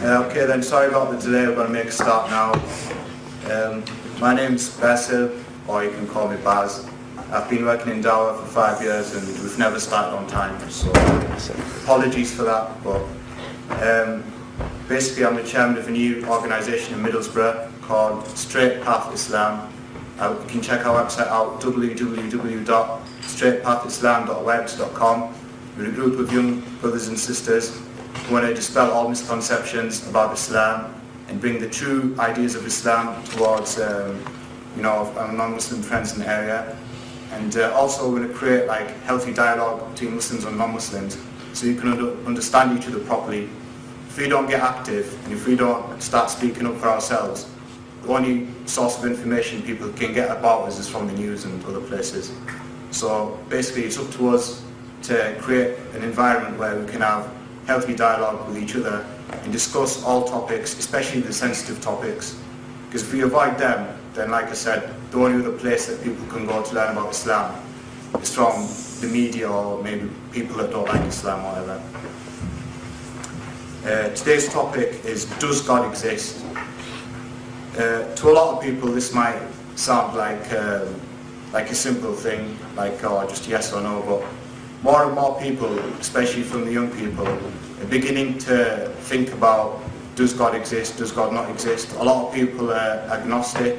Okay then, sorry about the delay, we're going to make a start now. My name's Basil, or you can call me Baz. I've been working in Dawa for 5 years and we've never started on time, so apologies for that. But basically I'm the chairman of a new organisation in Middlesbrough called Straight Path Islam. You can check our website out, www.straightpathislam.webs.com. We're a group of young brothers and sisters who want to dispel all misconceptions about Islam and bring the true ideas of Islam towards our non-Muslim friends in the area. And also we're going to create like healthy dialogue between Muslims and non-Muslims so you can understand each other properly. If we don't get active and if we don't start speaking up for ourselves, the only source of information people can get about us is from the news and other places. So basically it's up to us to create an environment where we can have healthy dialogue with each other and discuss all topics, especially the sensitive topics. Because if we avoid them, then like I said, the only other place that people can go to learn about Islam is from the media or maybe people that don't like Islam or whatever. Today's topic is, does God exist? To a lot of people this might sound like a simple thing, like just yes or no, but more and more people, especially from the young people, are beginning to think about, does God exist, does God not exist? A lot of people are agnostic,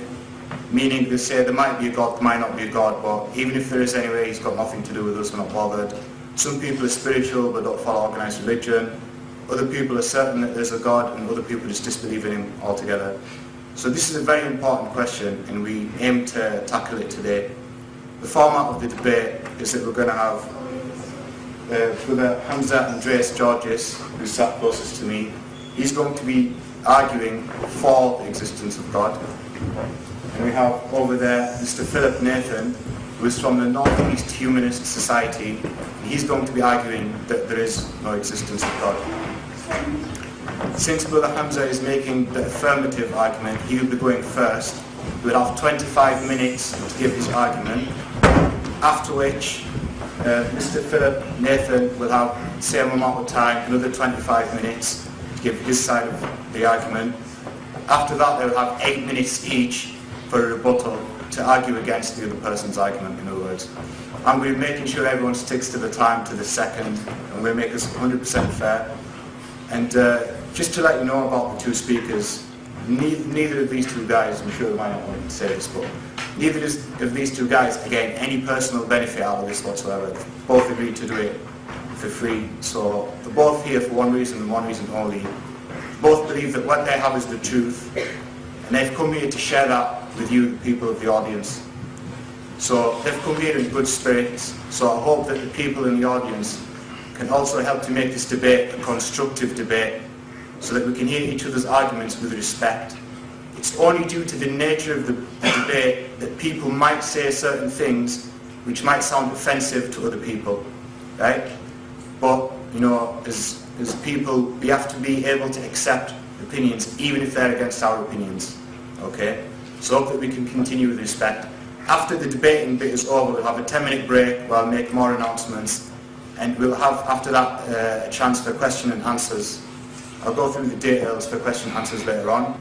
meaning they say there might be a God, there might not be a God, but even if there is anyway, he's got nothing to do with us, we're not bothered. Some people are spiritual but don't follow organised religion. Other people are certain that there's a God, and other people just disbelieve in him altogether. So this is a very important question, and we aim to tackle it today. The format of the debate is that we're going to have Brother Hamza and Georges, who sat closest to me. He's going to be arguing for the existence of God. And we have over there Mr. Philip Nathan, who is from the Northeast Humanist Society, and he's going to be arguing that there is no existence of God. Since Brother Hamza is making the affirmative argument, he will be going first. We'll have 25 minutes to give his argument, after which Mr. Philip Nathan will have the same amount of time, another 25 minutes, to give his side of the argument. After that, they'll have 8 minutes each for a rebuttal to argue against the other person's argument, in other words. And we're making sure everyone sticks to the time to the second, and we'll make this 100% fair. And just to let you know about the two speakers, neither of these two guys, I'm sure they might not want to say this, but neither of these two guys are getting any personal benefit out of this whatsoever. Both agreed to do it for free, so they're both here for one reason and one reason only. Both believe that what they have is the truth, and they've come here to share that with you, the people of the audience. So they've come here in good spirits, so I hope that the people in the audience can also help to make this debate a constructive debate, so that we can hear each other's arguments with respect. It's only due to the nature of the debate that people might say certain things which might sound offensive to other people, right? But, as people, we have to be able to accept opinions, even if they're against our opinions, okay? So hope that we can continue with respect. After the debating bit is over, we'll have a 10-minute break where I'll make more announcements, and we'll have, after that, a chance for question and answers. I'll go through the details for question and answers later on.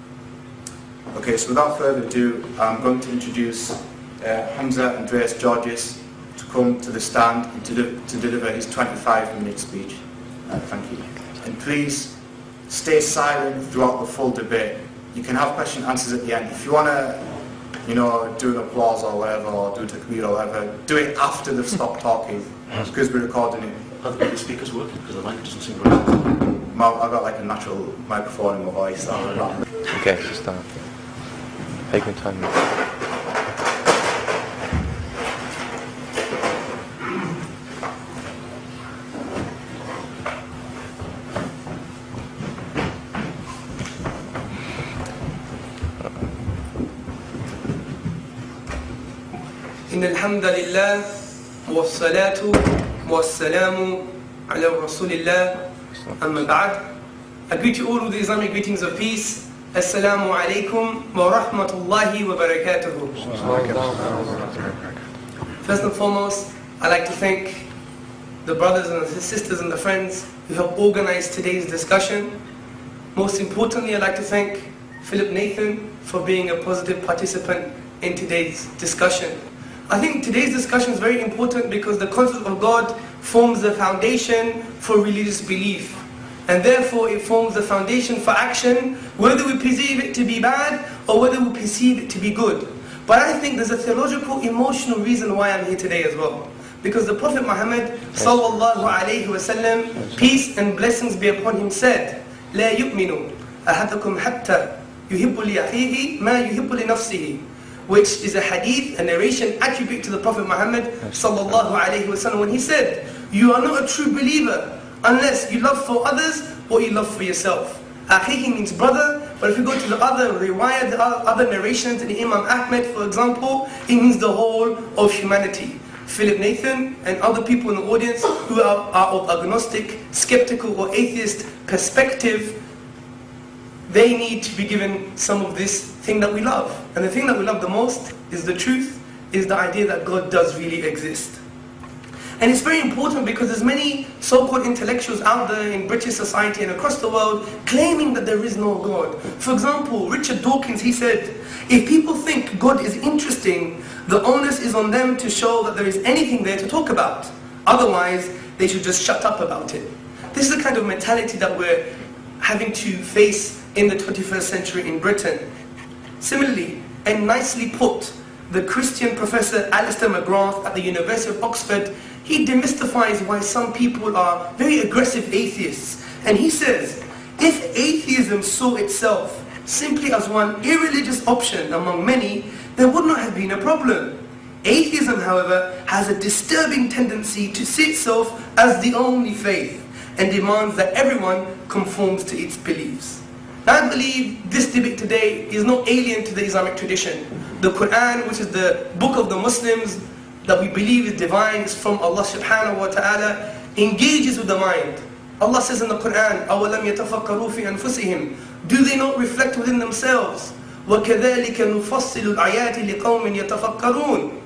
Okay, so without further ado, I'm going to introduce Hamza and Georges to come to the stand and to deliver his 25-minute speech. Thank you. And please stay silent throughout the full debate. You can have question and answers at the end. If you want to, do an applause or whatever, or do a takbir or whatever, do it after they've stopped talking, because we're recording it. Are the speakers working? Because the mic doesn't seem right. I've got like a natural microphone in my voice. Okay, just take your time. إن الحمد لله والصلاة والسلام على رسول الله أما بعد. I greet you all with the Islamic greetings of peace. Assalamu alaikum wa rahmatullahi wa barakatuhu. First and foremost, I'd like to thank the brothers and the sisters and the friends who helped organize today's discussion. Most importantly, I'd like to thank Philip Nathan for being a positive participant in today's discussion. I think today's discussion is very important because the concept of God forms the foundation for religious belief. And therefore it forms the foundation for action, whether we perceive it to be bad or whether we perceive it to be good. But I think there's a theological, emotional reason why I'm here today as well. Because the Prophet Muhammad sallallahu alayhi wa sallam, peace and blessings be upon him, said, لا يؤمن أحدكم حتى يحب لأخيه ما يحب لنفسه, which is a hadith, a narration attribute to the Prophet Muhammad sallallahu alayhi wa sallam, when he said, you are not a true believer unless you love for others or you love for yourself. Akhihi means brother, but if you go to the other riwayat, the other narrations in Imam Ahmed, for example, it means the whole of humanity. Philip Nathan and other people in the audience who are of agnostic, skeptical or atheist perspective, they need to be given some of this thing that we love. And the thing that we love the most is the truth, is the idea that God does really exist. And it's very important because there's many so-called intellectuals out there in British society and across the world claiming that there is no God. For example, Richard Dawkins, he said, if people think God is interesting, the onus is on them to show that there is anything there to talk about. Otherwise, they should just shut up about it. This is the kind of mentality that we're having to face in the 21st century in Britain. Similarly, and nicely put, the Christian professor Alistair McGrath at the University of Oxford, he demystifies why some people are very aggressive atheists. And he says, if atheism saw itself simply as one irreligious option among many, there would not have been a problem. Atheism, however, has a disturbing tendency to see itself as the only faith and demands that everyone conforms to its beliefs. Now I believe this debate today is not alien to the Islamic tradition. The Quran, which is the book of the Muslims that we believe is divine, is from Allah subhanahu wa ta'ala, engages with the mind. Allah says in the Quran, أَوَلَمْ يَتَفَكَّرُوا فِي أَنفُسِهِمْ, do they not reflect within themselves? وَكَذَلِكَ نُفَصِّلُ الْآيَاتِ لِقَوْمٍ يَتَفَكَّرُونَ.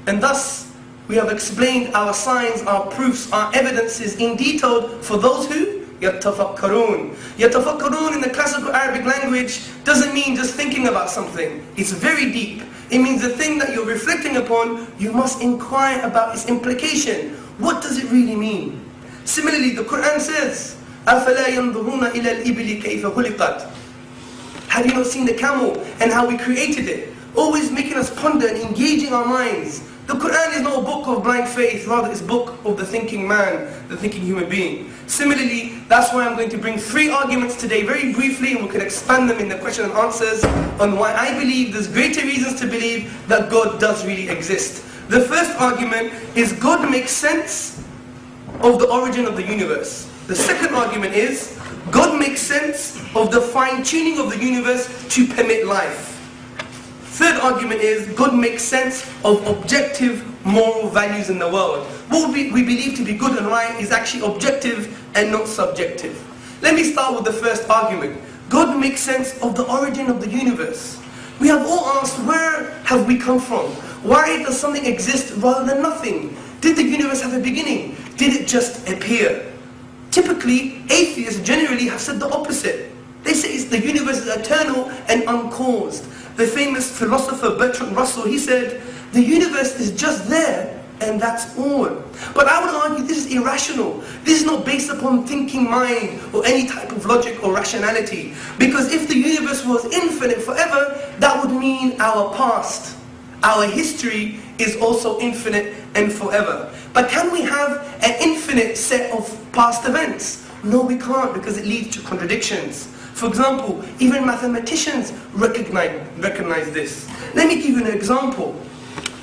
And thus, we have explained our signs, our proofs, our evidences in detail for those who يَتَفَكَّرُونَ. يَتَفَكَّرُونَ in the classical Arabic language doesn't mean just thinking about something. It's very deep. It means the thing that you're reflecting upon, you must inquire about its implication. What does it really mean? Similarly, the Quran says, أَفَلَا يَنْظُرُونَ إِلَى الْإِبِلِ كَيْفَ خُلِقَتْ. Have you not seen the camel and how we created it? Always making us ponder and engaging our minds. The Quran is not a book of blind faith, rather it's a book of the thinking man, the thinking human being. Similarly, that's why I'm going to bring 3 arguments today very briefly, and we can expand them in the question and answers on why I believe there's greater reasons to believe that God does really exist. The first argument is God makes sense of the origin of the universe. The second argument is God makes sense of the fine-tuning of the universe to permit life. Third argument is God makes sense of objective moral values in the world. What we believe to be good and right is actually objective and not subjective. Let me start with the first argument. God makes sense of the origin of the universe. We have all asked, where have we come from? Why does something exist rather than nothing? Did the universe have a beginning? Did it just appear? Typically, atheists generally have said the opposite. They say the universe is eternal and uncaused. The famous philosopher Bertrand Russell, he said, the universe is just there and that's all. But I would argue this is irrational. This is not based upon thinking mind or any type of logic or rationality. Because if the universe was infinite forever, that would mean our past, our history is also infinite and forever. But can we have an infinite set of past events? No, we can't, because it leads to contradictions. For example, even mathematicians recognize this. Let me give you an example.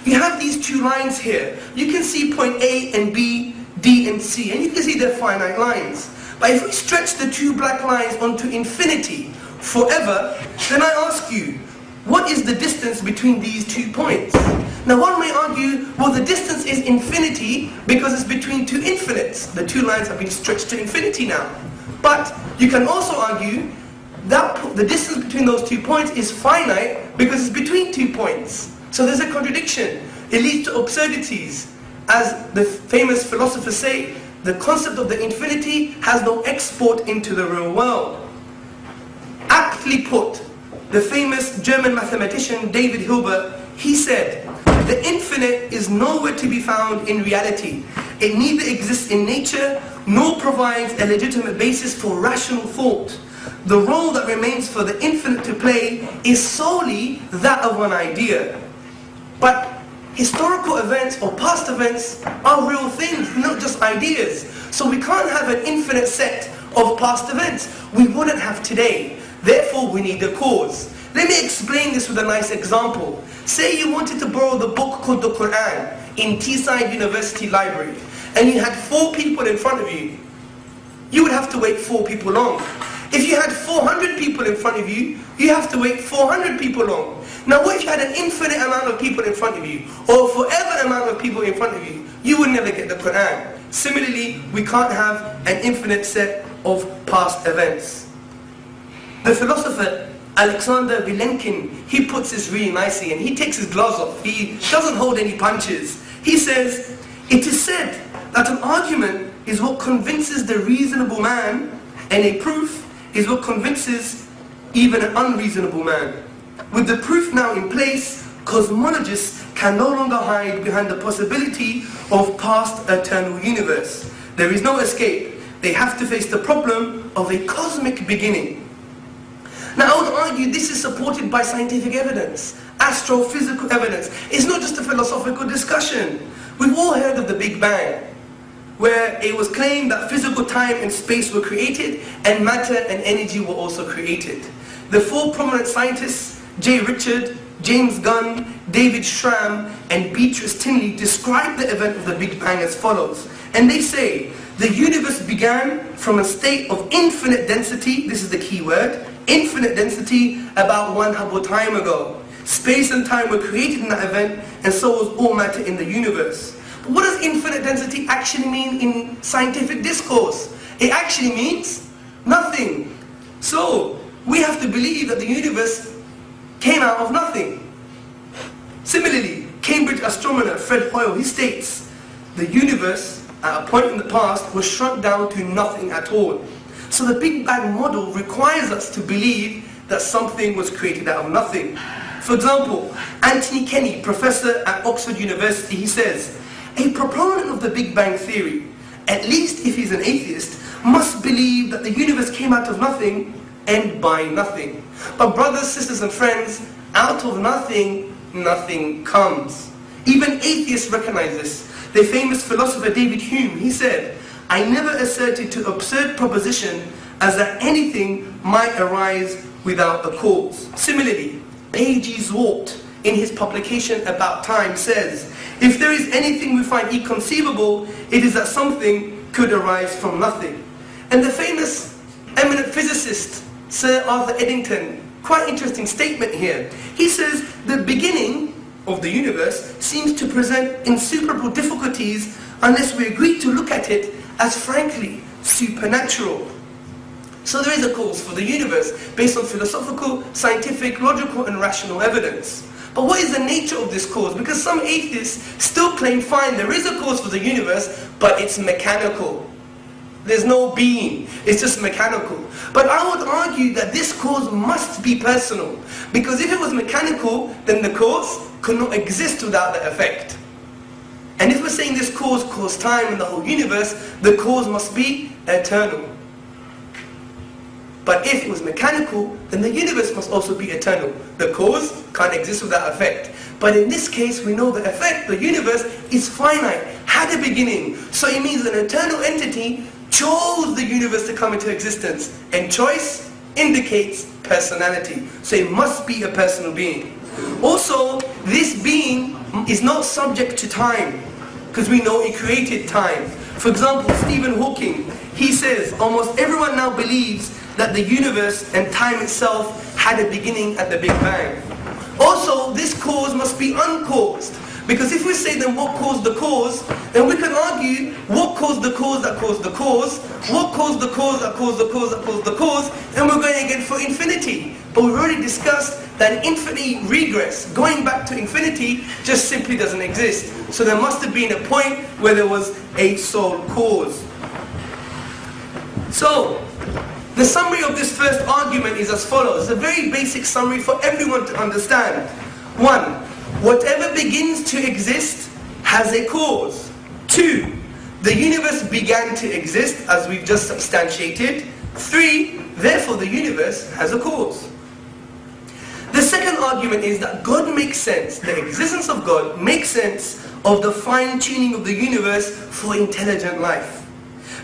You have these 2 lines here. You can see point A and B, D and C, and you can see they're finite lines. But if we stretch the 2 black lines onto infinity forever, then I ask you, what is the distance between these 2 points? Now one may argue, well, the distance is infinity because it's between 2 infinites. The 2 lines have been stretched to infinity now. But you can also argue that the distance between those 2 points is finite because it's between 2 points. So there's a contradiction. It leads to absurdities. As the famous philosophers say, the concept of the infinity has no export into the real world. aptly put, the famous German mathematician David Hilbert, he said, "The infinite is nowhere to be found in reality. It neither exists in nature nor provides a legitimate basis for rational thought. The role that remains for the infinite to play is solely that of an idea." But historical events or past events are real things, not just ideas. So we can't have an infinite set of past events. We wouldn't have today. Therefore, we need a cause. Let me explain this with a nice example. Say you wanted to borrow the book called the Quran in Teesside University Library, and you had 4 people in front of you. You would have to wait 4 people long. If you had 400 people in front of you, you have to wait 400 people long. Now what if you had an infinite amount of people in front of you, or forever amount of people in front of you? You would never get the Quran. Similarly, we can't have an infinite set of past events. The philosopher Alexander Vilenkin, he puts this really nicely, and he takes his gloves off. He doesn't hold any punches. He says, "It is said that an argument is what convinces the reasonable man, and a proof is what convinces even an unreasonable man. With the proof now in place, cosmologists can no longer hide behind the possibility of past eternal universe. There is no escape. They have to face the problem of a cosmic beginning." Now I would argue this is supported by scientific evidence, astrophysical evidence. It's not just a philosophical discussion. We've all heard of the Big Bang, where it was claimed that physical time and space were created, and matter and energy were also created. The 4 prominent scientists, J. Richard, James Gunn, David Schramm, and Beatrice Tinley, describe the event of the Big Bang as follows. And they say, "The universe began from a state of infinite density," this is the key word, infinite density, about 1 Hubble time ago. Space and time were created in that event, and so was all matter in the universe. But what does infinite density actually mean in scientific discourse? It actually means nothing. So we have to believe that the universe came out of nothing. Similarly, Cambridge astronomer Fred Hoyle, he states, "The universe at a point in the past was shrunk down to nothing at all." So the Big Bang model requires us to believe that something was created out of nothing. For example, Anthony Kenny, professor at Oxford University, he says, "A proponent of the Big Bang theory, at least if he's an atheist, must believe that the universe came out of nothing and by nothing. But brothers, sisters and friends, out of nothing, nothing comes." Even atheists recognize this. The famous philosopher David Hume, he said, "I never asserted to absurd proposition as that anything might arise without a cause." Similarly, Pages Walt, in his publication About Time, says, "If there is anything we find inconceivable, it is that something could arise from nothing." And the famous eminent physicist Sir Arthur Eddington, quite interesting statement here. He says, "The beginning of the universe seems to present insuperable difficulties unless we agree to look at it as frankly supernatural." So there is a cause for the universe based on philosophical, scientific, logical and rational evidence. But what is the nature of this cause? Because some atheists still claim, fine, there is a cause for the universe, but it's mechanical. There's no being, it's just mechanical. But I would argue that this cause must be personal. Because if it was mechanical, then the cause could not exist without the effect. And if we're saying this cause caused time in the whole universe, the cause must be eternal. But if it was mechanical, then the universe must also be eternal. The cause can't exist without effect. But in this case, we know the effect, the universe, is finite, had a beginning. So it means an eternal entity chose the universe to come into existence. And choice indicates personality. So it must be a personal being. Also, this being is not subject to time, because we know it created time. For example, Stephen Hawking, he says, almost everyone now believes that the universe and time itself had a beginning at the Big Bang. Also, this cause must be uncaused. Because if we say then what caused the cause, then we can argue what caused the cause that caused the cause, what caused the cause that caused the cause that caused the cause, and we're going again for infinity. But we've already discussed that infinity regress, going back to infinity, just simply doesn't exist. So there must have been a point where there was a sole cause. So, The summary of this first argument is as follows. It's a very basic summary for everyone to understand. 1. Whatever begins to exist has a cause. 2. The universe began to exist, as we've just substantiated. 3. Therefore the universe has a cause. The second argument is that God makes sense, the existence of God makes sense of the fine-tuning of the universe for intelligent life.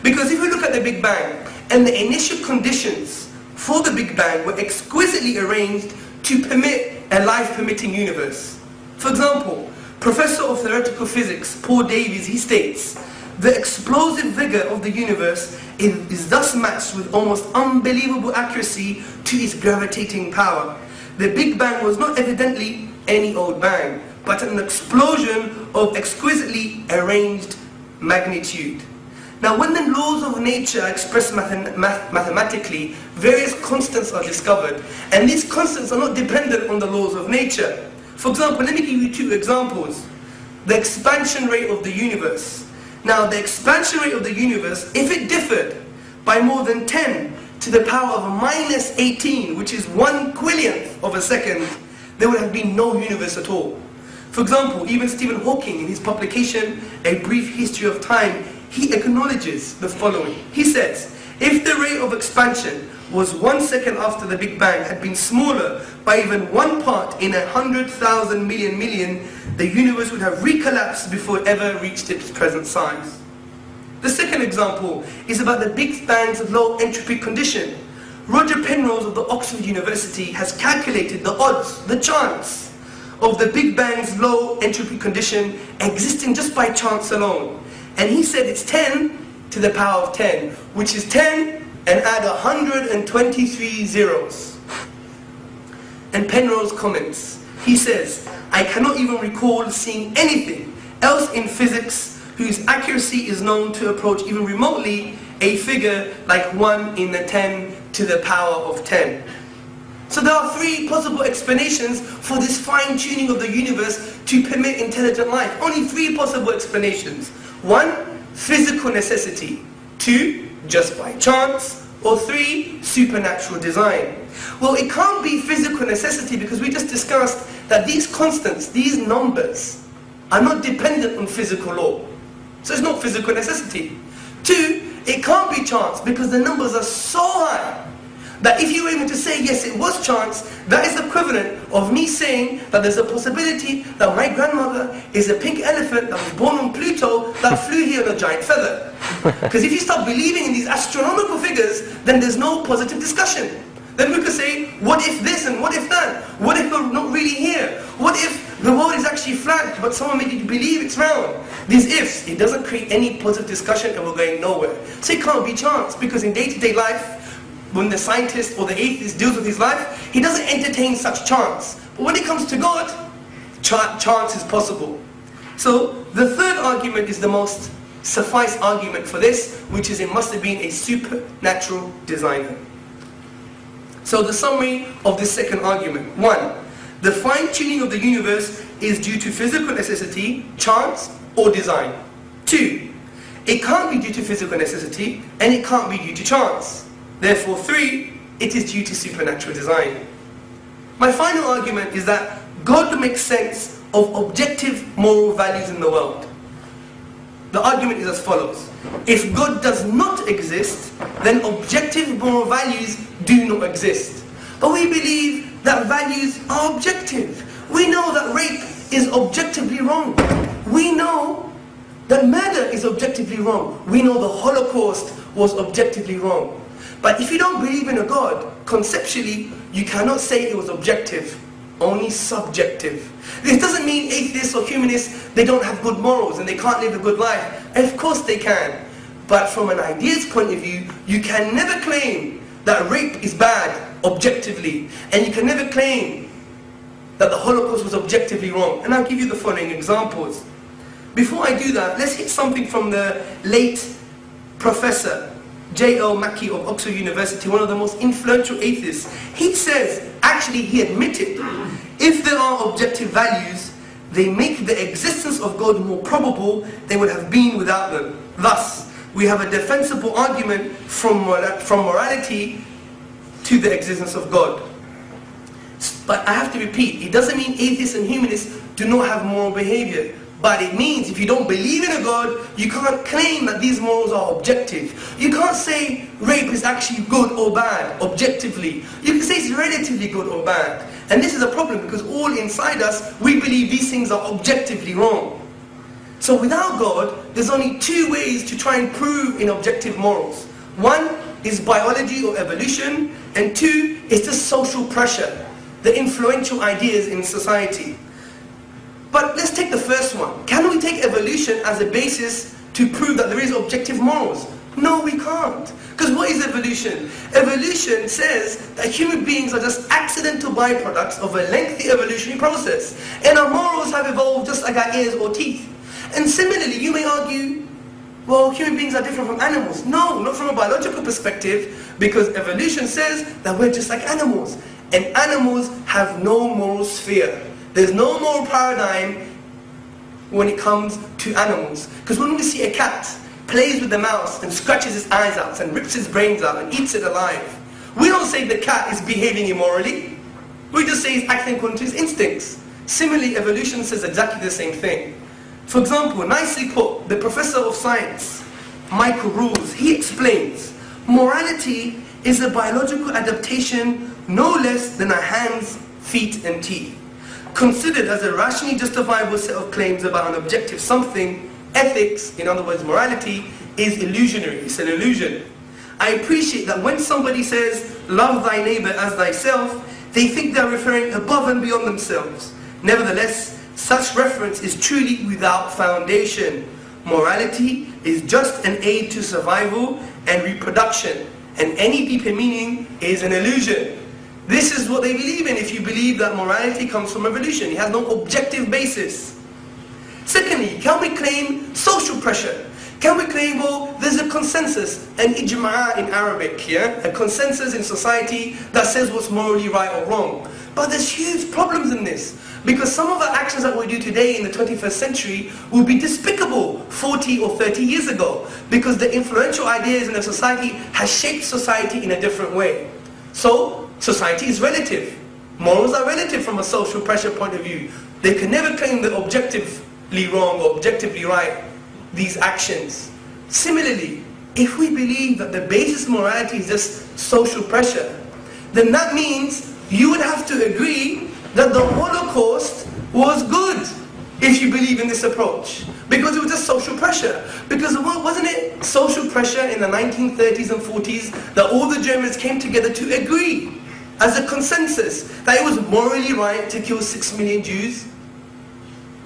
Because if you look at the Big Bang, and the initial conditions for the Big Bang were exquisitely arranged to permit a life-permitting universe. For example, Professor of Theoretical Physics, Paul Davies, he states, the explosive vigor of the universe is thus matched with almost unbelievable accuracy to its gravitating power. The Big Bang was not evidently any old bang, but an explosion of exquisitely arranged magnitude. Now, when the laws of nature are expressed mathematically, various constants are discovered, and these constants are not dependent on the laws of nature. For example, let me give you 2 examples. The expansion rate of the universe. Now, the expansion rate of the universe, if it differed by more than 10 to the power of minus 18, which is 1/1,000,000th of a second, there would have been no universe at all. For example, even Stephen Hawking, in his publication, A Brief History of Time, he acknowledges the following. He says, if the rate of expansion was 1 second after the Big Bang had been smaller by even 1 part in 100,000 million, the universe would have recollapsed before it ever reached its present size. The second example is about the Big Bang's low entropy condition. Roger Penrose of the Oxford University has calculated the odds, the chance, of the Big Bang's low entropy condition existing just by chance alone. And he said it's 10 to the power of 10, which is 10 and add 123 zeros. And Penrose comments, he says, I cannot even recall seeing anything else in physics whose accuracy is known to approach even remotely a figure like 1 in the 10 to the power of 10. So there are 3 possible explanations for this fine-tuning of the universe to permit intelligent life. Only 3 possible explanations. 1, physical necessity. 2, just by chance. Or 3, supernatural design. Well, it can't be physical necessity because we just discussed that these constants, these numbers, are not dependent on physical law. So it's not physical necessity. 2, it can't be chance because the numbers are so high that if you were able to say, yes, it was chance, that is equivalent of me saying that there's a possibility that my grandmother is a pink elephant that was born on Pluto that flew here on a giant feather. Because if you start believing in these astronomical figures, then there's no positive discussion. Then we could say, what if this and what if that? What if we're not really here? What if the world is actually flat, but someone made you believe it's round? These ifs, it doesn't create any positive discussion and we're going nowhere. So it can't be chance, because in day-to-day life, when the scientist or the atheist deals with his life, he doesn't entertain such chance. But when it comes to God, chance is possible. So the third argument is the most suffice argument for this, which is it must have been a supernatural designer. So the summary of this second argument. 1, the fine-tuning of the universe is due to physical necessity, chance, or design. 2, it can't be due to physical necessity, and it can't be due to chance. Therefore, 3, it is due to supernatural design. My final argument is that God makes sense of objective moral values in the world. The argument is as follows. If God does not exist, then objective moral values do not exist. But we believe that values are objective. We know that rape is objectively wrong. We know that murder is objectively wrong. We know the Holocaust was objectively wrong. But if you don't believe in a God, conceptually, you cannot say it was objective, only subjective. This doesn't mean atheists or humanists, they don't have good morals and they can't live a good life. And of course they can. But from an ideas point of view, you can never claim that rape is bad, objectively. And you can never claim that the Holocaust was objectively wrong. And I'll give you the following examples. Before I do that, let's hit something from the late Professor J.L. Mackie of Oxford University, one of the most influential atheists. He says, actually he admitted, if there are objective values, they make the existence of God more probable than would have been without them. Thus, we have a defensible argument from morality to the existence of God. But I have to repeat, it doesn't mean atheists and humanists do not have moral behavior. But it means if you don't believe in a God, you can't claim that these morals are objective. You can't say rape is actually good or bad, objectively. You can say it's relatively good or bad. And this is a problem because all inside us, we believe these things are objectively wrong. So without God, there's only two ways to try and prove in objective morals. One is biology or evolution, and two is the social pressure, the influential ideas in society. But let's take the first one. Can we take evolution as a basis to prove that there is objective morals? No, we can't. Because what is evolution? Evolution says that human beings are just accidental byproducts of a lengthy evolutionary process. And our morals have evolved just like our ears or teeth. And similarly, you may argue, well, human beings are different from animals. No, not from a biological perspective, because evolution says that we're just like animals. And animals have no moral sphere. There's no moral paradigm when it comes to animals. Because when we see a cat plays with the mouse and scratches his eyes out and rips his brains out and eats it alive, we don't say the cat is behaving immorally. We just say he's acting according to his instincts. Similarly, evolution says exactly the same thing. For example, nicely put, the professor of science, Michael Rules, he explains, morality is a biological adaptation no less than our hands, feet and teeth. Considered as a rationally justifiable set of claims about an objective something, ethics, in other words morality, is illusionary, it's an illusion. I appreciate that when somebody says, love thy neighbor as thyself, they think they're referring above and beyond themselves. Nevertheless, such reference is truly without foundation. Morality is just an aid to survival and reproduction, and any deeper meaning is an illusion. This is what they believe in if you believe that morality comes from evolution. It has no objective basis. Secondly, can we claim social pressure? Can we claim, well, there's a consensus, an ijma' in Arabic, yeah? A consensus in society that says what's morally right or wrong. But there's huge problems in this. Because some of the actions that we do today in the 21st century will be despicable 40 or 30 years ago. Because the influential ideas in a society has shaped society in a different way. So, society is relative. Morals are relative from a social pressure point of view. They can never claim that objectively wrong or objectively right these actions. Similarly, if we believe that the basis of morality is just social pressure, then that means you would have to agree that the Holocaust was good if you believe in this approach. Because it was just social pressure. Because wasn't it social pressure in the 1930s and 40s that all the Germans came together to agree as a consensus that it was morally right to kill 6 million Jews?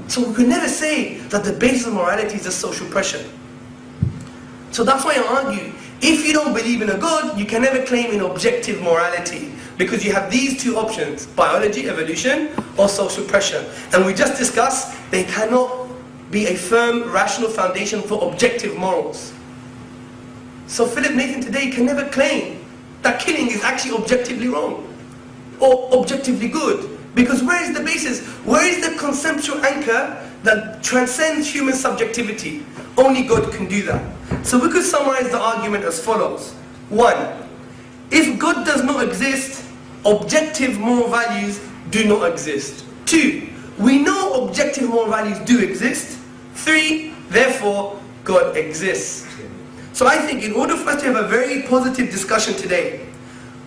So we could never say that the basis of morality is just social pressure. So that's why I argue, if you don't believe in a God, you can never claim an objective morality. Because you have these two options, biology, evolution, or social pressure. And we just discussed, they cannot be a firm, rational foundation for objective morals. So Philip Nathan today can never claim that killing is actually objectively wrong, or objectively good. Because where is the basis? Where is the conceptual anchor that transcends human subjectivity? Only God can do that. So we could summarize the argument as follows. 1. If God does not exist, objective moral values do not exist. 2. We know objective moral values do exist. 3. Therefore, God exists. So I think in order for us to have a very positive discussion today,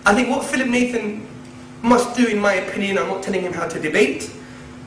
I think what Philip Nathan must do, in my opinion, I'm not telling him how to debate,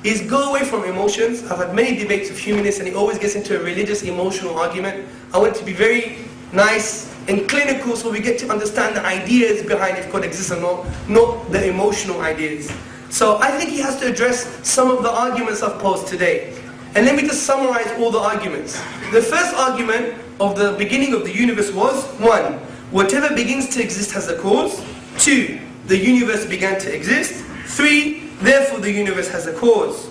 is go away from emotions. I've had many debates with humanists and he always gets into a religious, emotional argument. I want it to be very nice and clinical so we get to understand the ideas behind if God exists or not the emotional ideas. So I think he has to address some of the arguments I've posed today. And let me just summarize all the arguments. The first argument of the beginning of the universe was, 1. Whatever begins to exist has a cause. 2. The universe began to exist. 3. Therefore the universe has a cause.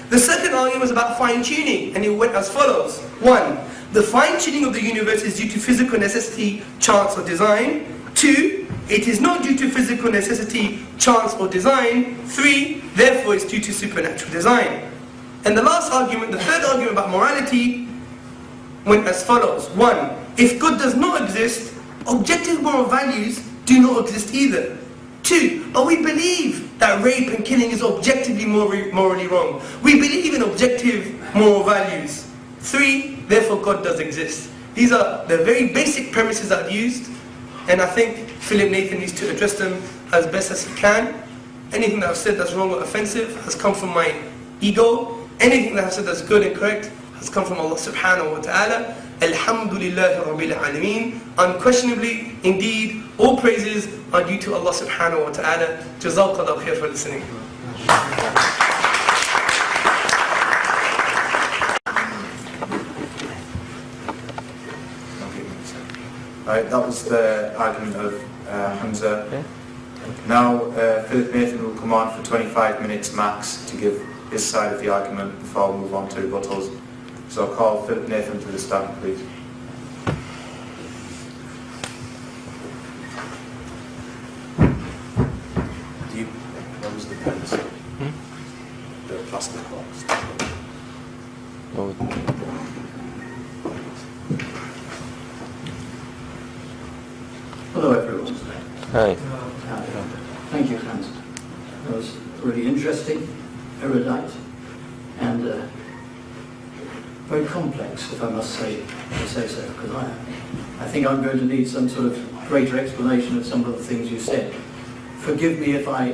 The second argument was about fine-tuning, and it went as follows. 1. The fine-tuning of the universe is due to physical necessity, chance or design. 2. It is not due to physical necessity, chance or design. 3. Therefore it's due to supernatural design. And the last argument, the third argument about morality, went as follows. 1. If God does not exist, objective moral values do not exist either. 2, but we believe that rape and killing is objectively morally wrong. We believe in objective moral values. 3, therefore God does exist. These are the very basic premises I've used, and I think Philip Nathan needs to address them as best as he can. Anything that I've said that's wrong or offensive has come from my ego. Anything that I've said that's good and correct has come from Allah subhanahu wa ta'ala. Alhamdulillahi Rabbil Alameen. Unquestionably, indeed, all praises are due to Allah subhanahu wa ta'ala. Jazakallah khair for listening. Right, that was the argument of Hamza. Okay. Now Philip Nathan will come on for 25 minutes max to give his side of the argument before we move on to rebuttals. So I'll call Philip Nathan to the stand, please. What was the pencil? The plastic box. Hello everyone. Hi. Thank you, Hans. That was really interesting, erudite, and very complex, if I must say so, because I think I'm going to need some sort of greater explanation of some of the things you said. Forgive me if I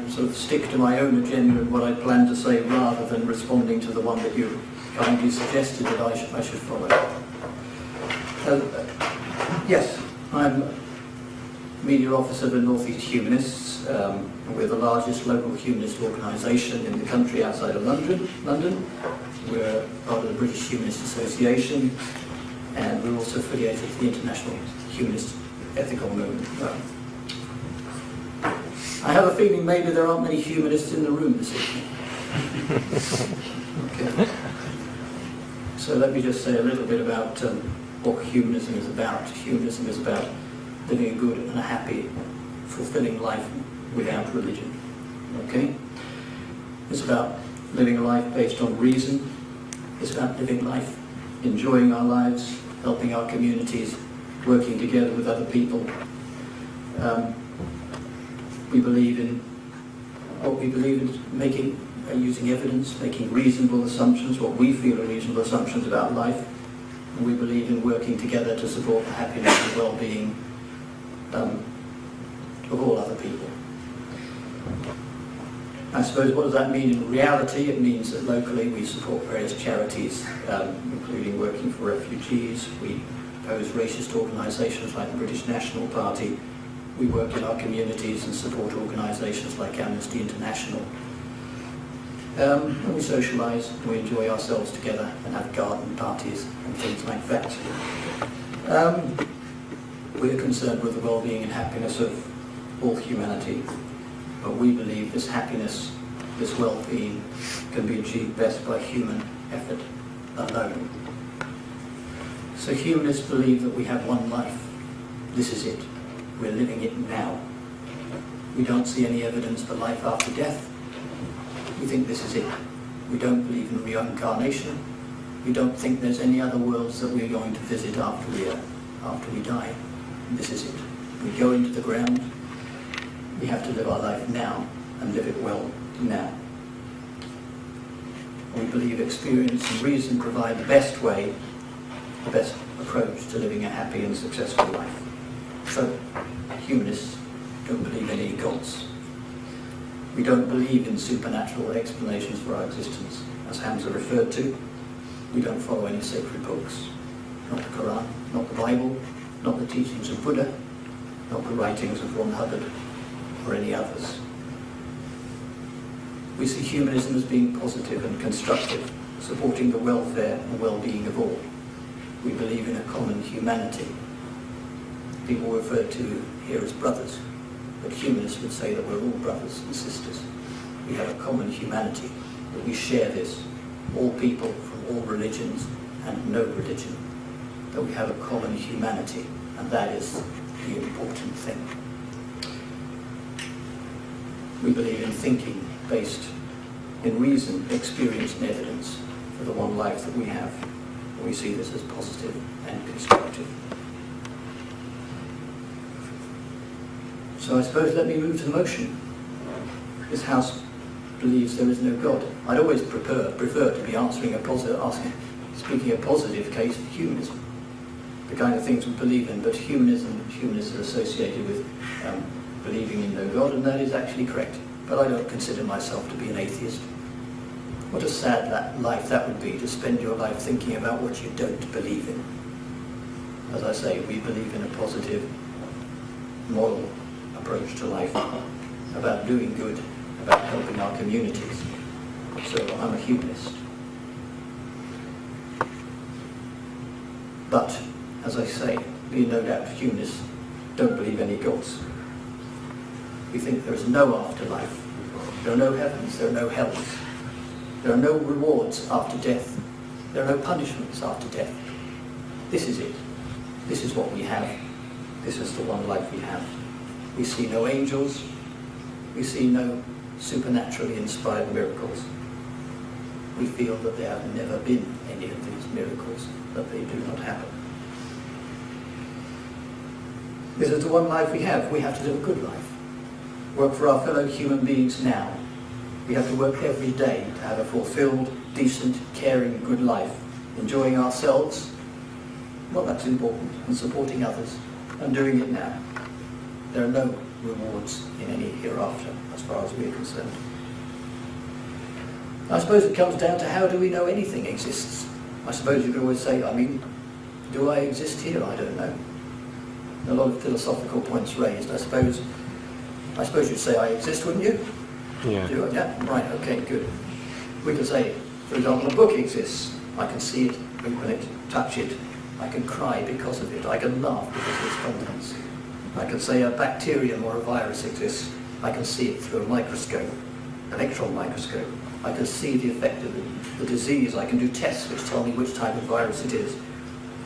sort of stick to my own agenda and what I plan to say rather than responding to the one that you kindly suggested that I should follow. Yes, I'm media officer for North East Humanists. We're the largest local humanist organisation in the country outside of London. We're part of the British Humanist Association, and we're also affiliated with the International Humanist Ethical Movement. I have a feeling maybe there aren't many humanists in the room this evening. Okay. So let me just say a little bit about what humanism is about. Humanism is about living a good and a happy, fulfilling life without religion. Okay? It's about living a life based on reason. It's about living life, enjoying our lives, helping our communities, working together with other people. We believe in making, using evidence, making reasonable assumptions, what we feel are reasonable assumptions about life. And we believe in working together to support the happiness and well-being of all other people. I suppose, what does that mean in reality? It means that locally we support various charities, including working for refugees. We oppose racist organisations like the British National Party. We work in our communities and support organisations like Amnesty International. And we socialise, we enjoy ourselves together and have garden parties and things like that. We're concerned with the well-being and happiness of all humanity, but we believe this happiness, this well-being, can be achieved best by human effort alone. So humanists believe that we have one life. This is it. We're living it now. We don't see any evidence for life after death. We think this is it. We don't believe in reincarnation. We don't think there's any other worlds that we're going to visit after we die. This is it. We go into the ground. We have to live our life now and live it well now. We believe experience and reason provide the best way, the best approach to living a happy and successful life. So, humanists don't believe in any gods. We don't believe in supernatural explanations for our existence. As Hamzah referred to, we don't follow any sacred books. Not the Quran, not the Bible, not the teachings of Buddha, not the writings of Ron Hubbard, or any others. We see humanism as being positive and constructive, supporting the welfare and well-being of all. We believe in a common humanity. People refer to here as brothers, but humanists would say that we're all brothers and sisters. We have a common humanity, that we share this, all people from all religions and no religion, that we have a common humanity, and that is the important thing. We believe in thinking based in reason, experience and evidence for the one life that we have. We see this as positive and constructive. So I suppose let me move to the motion. This house believes there is no God. I'd always prefer to be speaking a positive case for humanism, the kind of things we believe in, but humanists are associated with believing in no God, and that is actually correct. But I don't consider myself to be an atheist. What a sad life that would be, to spend your life thinking about what you don't believe in. As I say, we believe in a positive, moral approach to life, about doing good, about helping our communities. So I'm a humanist. But, as I say, be no doubt humanists don't believe any gods. We think there is no afterlife. There are no heavens, there are no hells. There are no rewards after death. There are no punishments after death. This is it. This is what we have. This is the one life we have. We see no angels. We see no supernaturally inspired miracles. We feel that there have never been any of these miracles, that they do not happen. This is the one life we have. We have to live a good life. Work for our fellow human beings now. We have to work every day to have a fulfilled, decent, caring, good life, enjoying ourselves, well, that's important, and supporting others, and doing it now. There are no rewards in any hereafter, as far as we are concerned. I suppose it comes down to how do we know anything exists? I suppose you could always say, do I exist here? I don't know. A lot of philosophical points raised. I suppose you'd say I exist, wouldn't you? Yeah. Yeah, right, okay, good. We could say, for example, a book exists. I can see it, open it, touch it. I can cry because of it. I can laugh because of its contents. I can say a bacterium or a virus exists. I can see it through a microscope, electron microscope. I can see the effect of the disease. I can do tests which tell me which type of virus it is.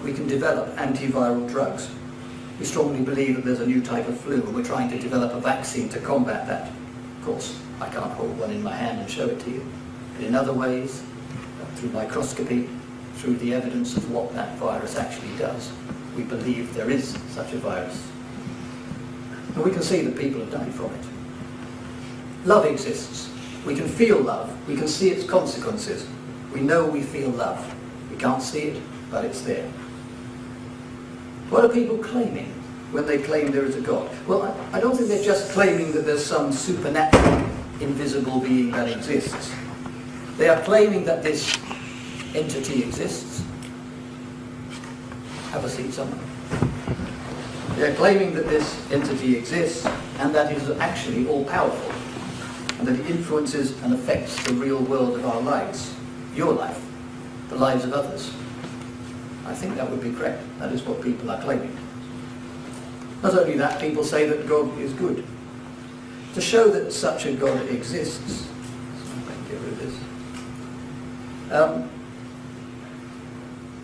We can develop antiviral drugs. We strongly believe that there's a new type of flu, and we're trying to develop a vaccine to combat that. Of course, I can't hold one in my hand and show it to you. But in other ways, through microscopy, through the evidence of what that virus actually does, we believe there is such a virus. And we can see that people have died from it. Love exists. We can feel love. We can see its consequences. We know we feel love. We can't see it, but it's there. What are people claiming when they claim there is a God? Well, I don't think they're just claiming that there's some supernatural, invisible being that exists. They are claiming that this entity exists. Have a seat somewhere. They're claiming that this entity exists and that it is actually all-powerful, and that it influences and affects the real world of our lives, your life, the lives of others. I think that would be correct. That is what people are claiming. Not only that, people say that God is good. To show that such a God exists, get rid of this.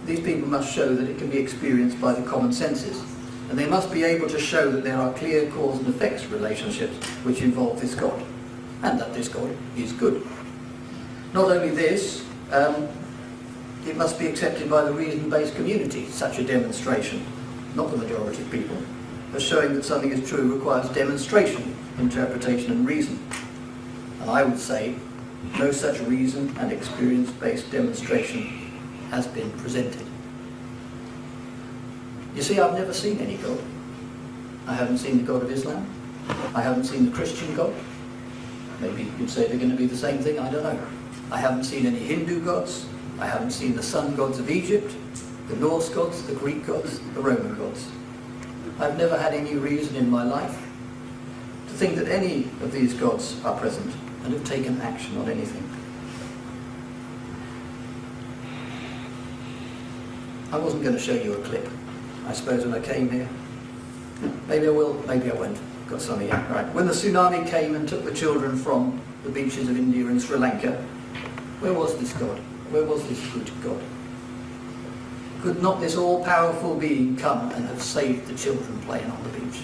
These people must show that it can be experienced by the common senses, and they must be able to show that there are clear cause and effects relationships which involve this God, and that this God is good. Not only this, it must be accepted by the reason-based community, such a demonstration, not the majority of people, as showing that something is true requires demonstration, interpretation and reason. And I would say no such reason and experience-based demonstration has been presented. You see, I've never seen any God. I haven't seen the God of Islam. I haven't seen the Christian God. Maybe you'd say they're going to be the same thing, I don't know. I haven't seen any Hindu gods. I haven't seen the sun gods of Egypt, the Norse gods, the Greek gods, the Roman gods. I've never had any reason in my life to think that any of these gods are present and have taken action on anything. I wasn't going to show you a clip. I suppose when I came here, maybe I will, maybe I won't. Got some here. Right. When the tsunami came and took the children from the beaches of India and Sri Lanka, where was this God? Where was this good God? Could not this all-powerful being come and have saved the children playing on the beach?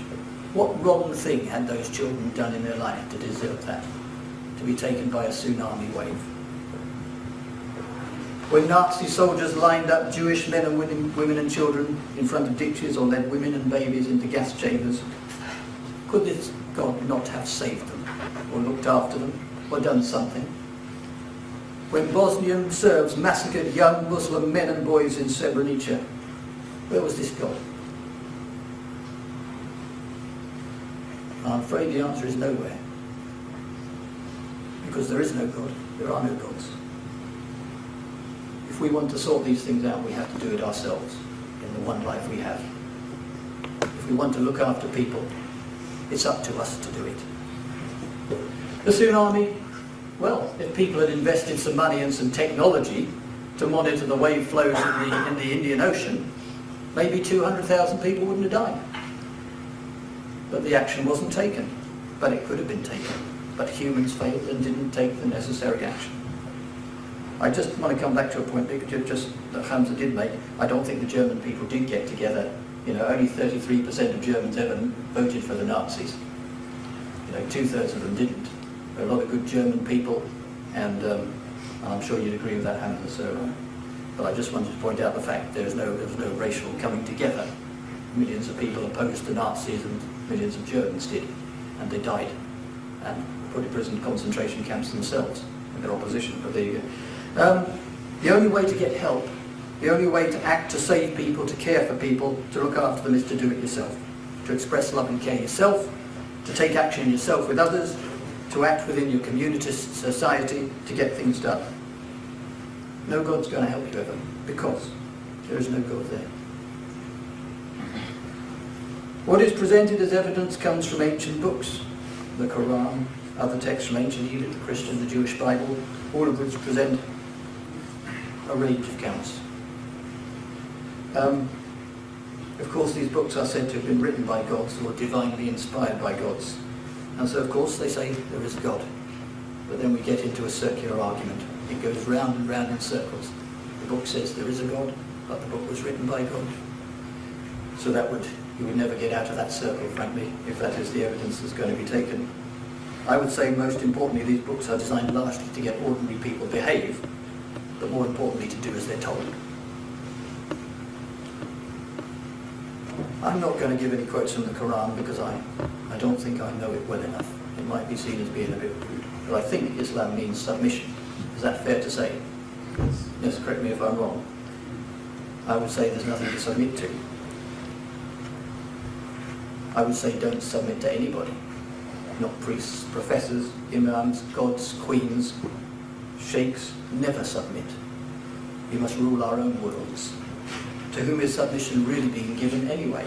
What wrong thing had those children done in their life to deserve that? To be taken by a tsunami wave? When Nazi soldiers lined up Jewish men and women and children in front of ditches or led women and babies into gas chambers, could this God not have saved them or looked after them or done something? When Bosnian Serbs massacred young Muslim men and boys in Srebrenica, where was this God? I'm afraid the answer is nowhere. Because there is no God, there are no gods. If we want to sort these things out, we have to do it ourselves in the one life we have. If we want to look after people, it's up to us to do it. The tsunami, well, if people had invested some money and some technology to monitor the wave flows in the Indian Ocean, maybe 200,000 people wouldn't have died. But the action wasn't taken. But it could have been taken. But humans failed and didn't take the necessary action. I just want to come back to a point that Hamza did make. I don't think the German people did get together. You know, only 33% of Germans ever voted for the Nazis. You know, 2/3 of them didn't. There are a lot of good German people, and I'm sure you'd agree with that, Hamza. So, but I just wanted to point out the fact there was no racial coming together. Millions of people opposed the Nazis, and millions of Germans did, and they died and put in prison concentration camps themselves in their opposition. But there you go. The only way to get help, the only way to act to save people, to care for people, to look after them, is to do it yourself. To express love and care yourself, to take action yourself with others, to act within your community, society, to get things done. No God's going to help you ever, because there is no God there. What is presented as evidence comes from ancient books, the Quran, other texts from ancient Egypt, the Christian, the Jewish Bible, all of which present a range of accounts. Of course, these books are said to have been written by gods or divinely inspired by gods. And so, of course, they say there is a God. But then we get into a circular argument. It goes round and round in circles. The book says there is a God, but the book was written by God. So you would never get out of that circle, frankly, if that is the evidence that's going to be taken. I would say, most importantly, these books are designed largely to get ordinary people to behave, but more importantly, to do as they're told. I'm not going to give any quotes from the Quran because I don't think I know it well enough. It might be seen as being a bit rude. But I think Islam means submission. Is that fair to say? Yes, correct me if I'm wrong. I would say there's nothing to submit to. I would say don't submit to anybody. Not priests, professors, imams, gods, queens, sheikhs. Never submit. We must rule our own worlds. To whom is submission really being given anyway?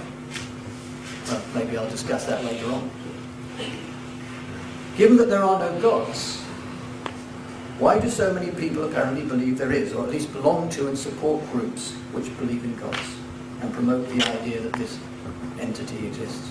Well, maybe I'll discuss that later on. Given that there are no gods, why do so many people apparently believe there is, or at least belong to and support groups which believe in gods and promote the idea that this entity exists?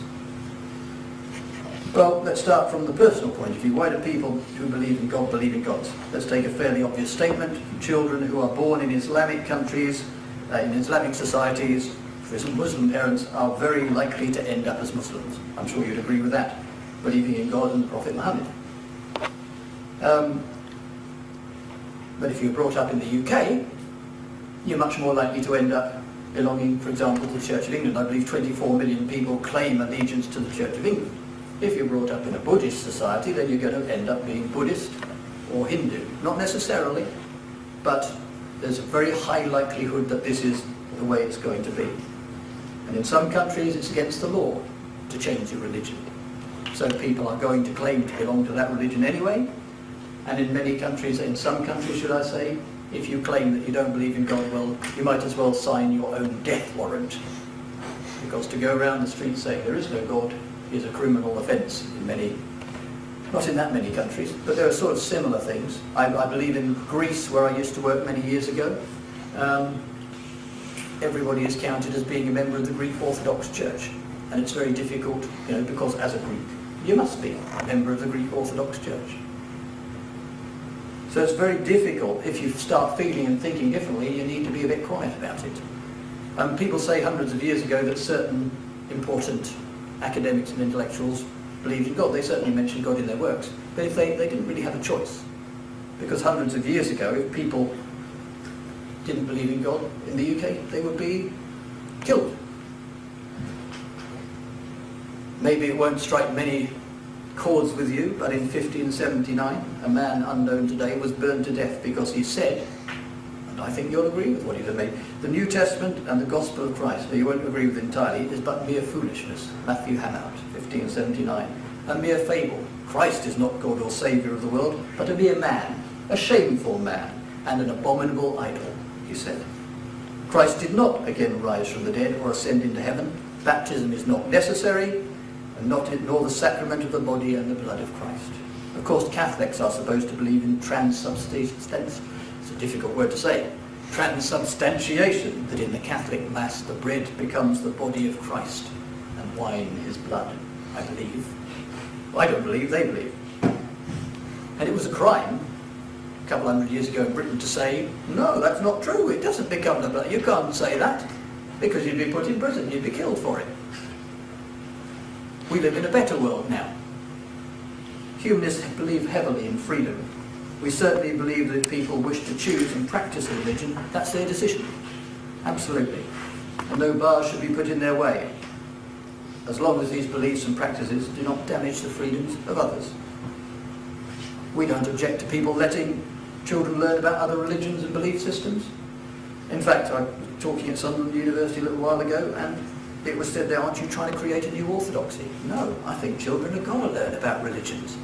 Well, let's start from the personal point of view. Why do people who believe in God believe in gods? Let's take a fairly obvious statement. Children who are born in Islamic countries, in Islamic societies, with Muslim parents, are very likely to end up as Muslims. I'm sure you'd agree with that, believing in God and the Prophet Muhammad. But if you're brought up in the UK, you're much more likely to end up belonging, for example, to the Church of England. I believe 24 million people claim allegiance to the Church of England. If you're brought up in a Buddhist society, then you're going to end up being Buddhist or Hindu. Not necessarily, but there's a very high likelihood that this is the way it's going to be. And in some countries, it's against the law to change your religion. So people are going to claim to belong to that religion anyway. And in many countries, in some countries, should I say, if you claim that you don't believe in God, well, you might as well sign your own death warrant. Because to go around the street saying there is no God is a criminal offence in many, not in that many countries, but there are sort of similar things. I believe in Greece, where I used to work many years ago, everybody is counted as being a member of the Greek Orthodox Church. And it's very difficult, you know, because as a Greek, you must be a member of the Greek Orthodox Church. So it's very difficult. If you start feeling and thinking differently, you need to be a bit quiet about it. People say hundreds of years ago that certain important academics and intellectuals believed in God. They certainly mentioned God in their works. But if they didn't really have a choice. Because hundreds of years ago, if people didn't believe in God in the UK, they would be killed. Maybe it won't strike many chords with you, but in 1579, a man unknown today was burned to death because he said, and I think you'll agree with what he said, the New Testament and the Gospel of Christ, though you won't agree with it entirely, is but mere foolishness. Matthew Hannah, 1579. A mere fable. Christ is not God or Saviour of the world, but a mere man, a shameful man, and an abominable idol, he said. Christ did not again rise from the dead or ascend into heaven. Baptism is not necessary, and nor the sacrament of the body and the blood of Christ. Of course, Catholics are supposed to believe in transubstantiation. It's a difficult word to say. Transubstantiation, that in the Catholic Mass the bread becomes the body of Christ and wine his blood, I believe. Well, I don't believe, they believe. And it was a crime a couple hundred years ago in Britain to say, no, that's not true, it doesn't become the blood. You can't say that, because you'd be put in prison, you'd be killed for it. We live in a better world now. Humanists believe heavily in freedom. We certainly believe that if people wish to choose and practice a religion, that's their decision. Absolutely. And no bars should be put in their way, as long as these beliefs and practices do not damage the freedoms of others. We don't object to people letting children learn about other religions and belief systems. In fact, I was talking at Sunderland University a little while ago, and it was said there, aren't you trying to create a new orthodoxy? No, I think children have got to learn about religions.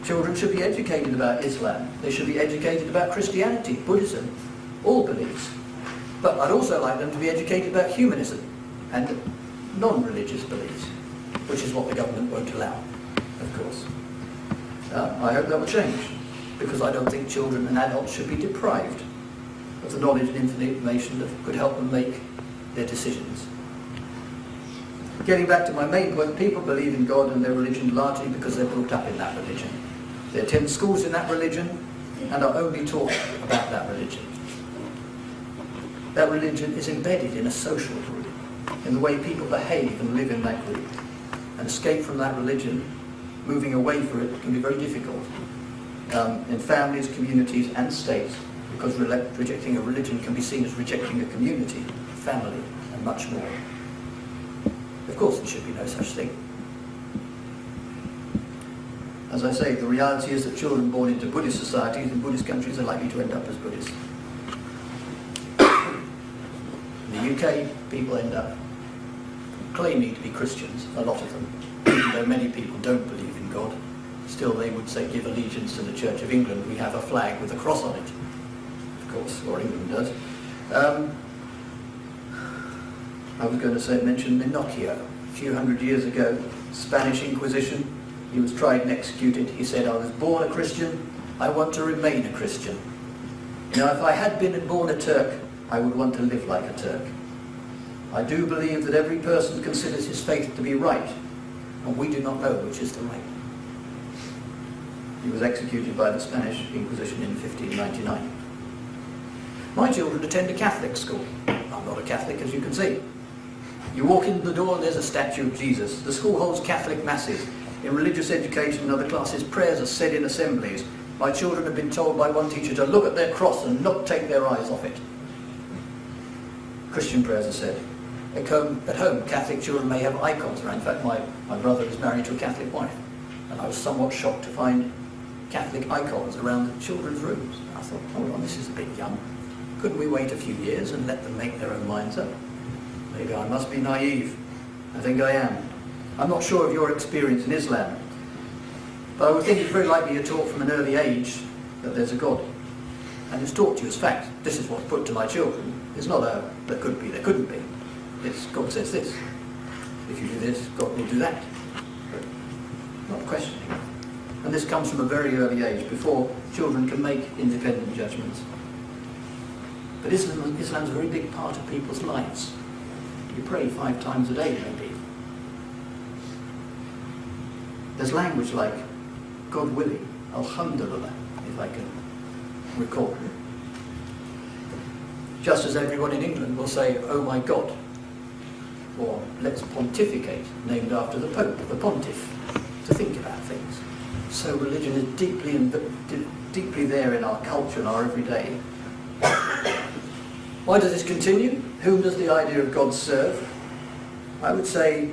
Children should be educated about Islam. They should be educated about Christianity, Buddhism, all beliefs. But I'd also like them to be educated about humanism and non-religious beliefs, which is what the government won't allow, of course. I hope that will change, because I don't think children and adults should be deprived of the knowledge and information that could help them make their decisions. Getting back to my main point, people believe in God and their religion largely because they're brought up in that religion. They attend schools in that religion and are only taught about that religion. That religion is embedded in a social group, in the way people behave and live in that group. And escape from that religion, moving away from it, can be very difficult in families, communities and states, because rejecting a religion can be seen as rejecting a community, family and much more. Of course, there should be no such thing. As I say, the reality is that children born into Buddhist societies in Buddhist countries are likely to end up as Buddhists. In the UK, people end up claiming to be Christians, a lot of them. Even though many people don't believe in God, still they would say give allegiance to the Church of England. We have a flag with a cross on it, of course, or England does. I was going to mention Pinocchio. A few hundred years ago, Spanish Inquisition, he was tried and executed. He said, I was born a Christian, I want to remain a Christian. Now, if I had been born a Turk, I would want to live like a Turk. I do believe that every person considers his faith to be right, and we do not know which is the right. He was executed by the Spanish Inquisition in 1599. My children attend a Catholic school. I'm not a Catholic, as you can see. You walk in the door and there's a statue of Jesus. The school holds Catholic masses. In religious education and other classes, prayers are said in assemblies. My children have been told by one teacher to look at their cross and not take their eyes off it. Christian prayers are said. At home, Catholic children may have icons around. In fact, my brother is married to a Catholic wife, and I was somewhat shocked to find Catholic icons around the children's rooms. I thought, hold on, this is a bit young. Couldn't we wait a few years and let them make their own minds up? Maybe I must be naive. I think I am. I'm not sure of your experience in Islam, but I would think it's very likely you're taught from an early age that there's a God. And it's taught to you as fact. This is what's put to my children. It's not a, there could be, there couldn't be. It's God says this. If you do this, God will do that. But not questioning. And this comes from a very early age, before children can make independent judgments. But Islam's a very big part of people's lives. You pray 5 times a day, maybe. There's language like, God willing, alhamdulillah, if I can recall. Just as everyone in England will say, oh my God, or let's pontificate, named after the Pope, the pontiff, to think about things. So religion is deeply there in our culture and our everyday. Why does this continue? Whom does the idea of God serve? I would say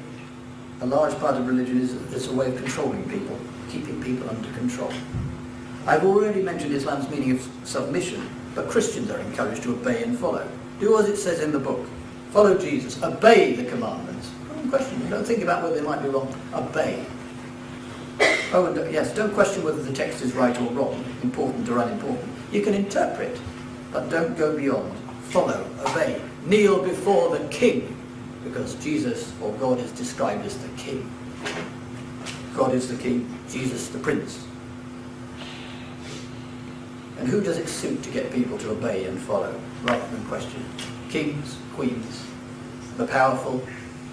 a large part of religion is a way of controlling people, keeping people under control. I've already mentioned Islam's meaning of submission, but Christians are encouraged to obey and follow. Do as it says in the book. Follow Jesus. Obey the commandments. Don't question. Don't think about whether they might be wrong. Obey. Oh, and yes, don't question whether the text is right or wrong, important or unimportant. You can interpret, but don't go beyond. Follow, obey. Kneel before the king, because Jesus or God is described as the king. God is the king, Jesus the prince. And who does it suit to get people to obey and follow, rather than question? Kings, queens, the powerful,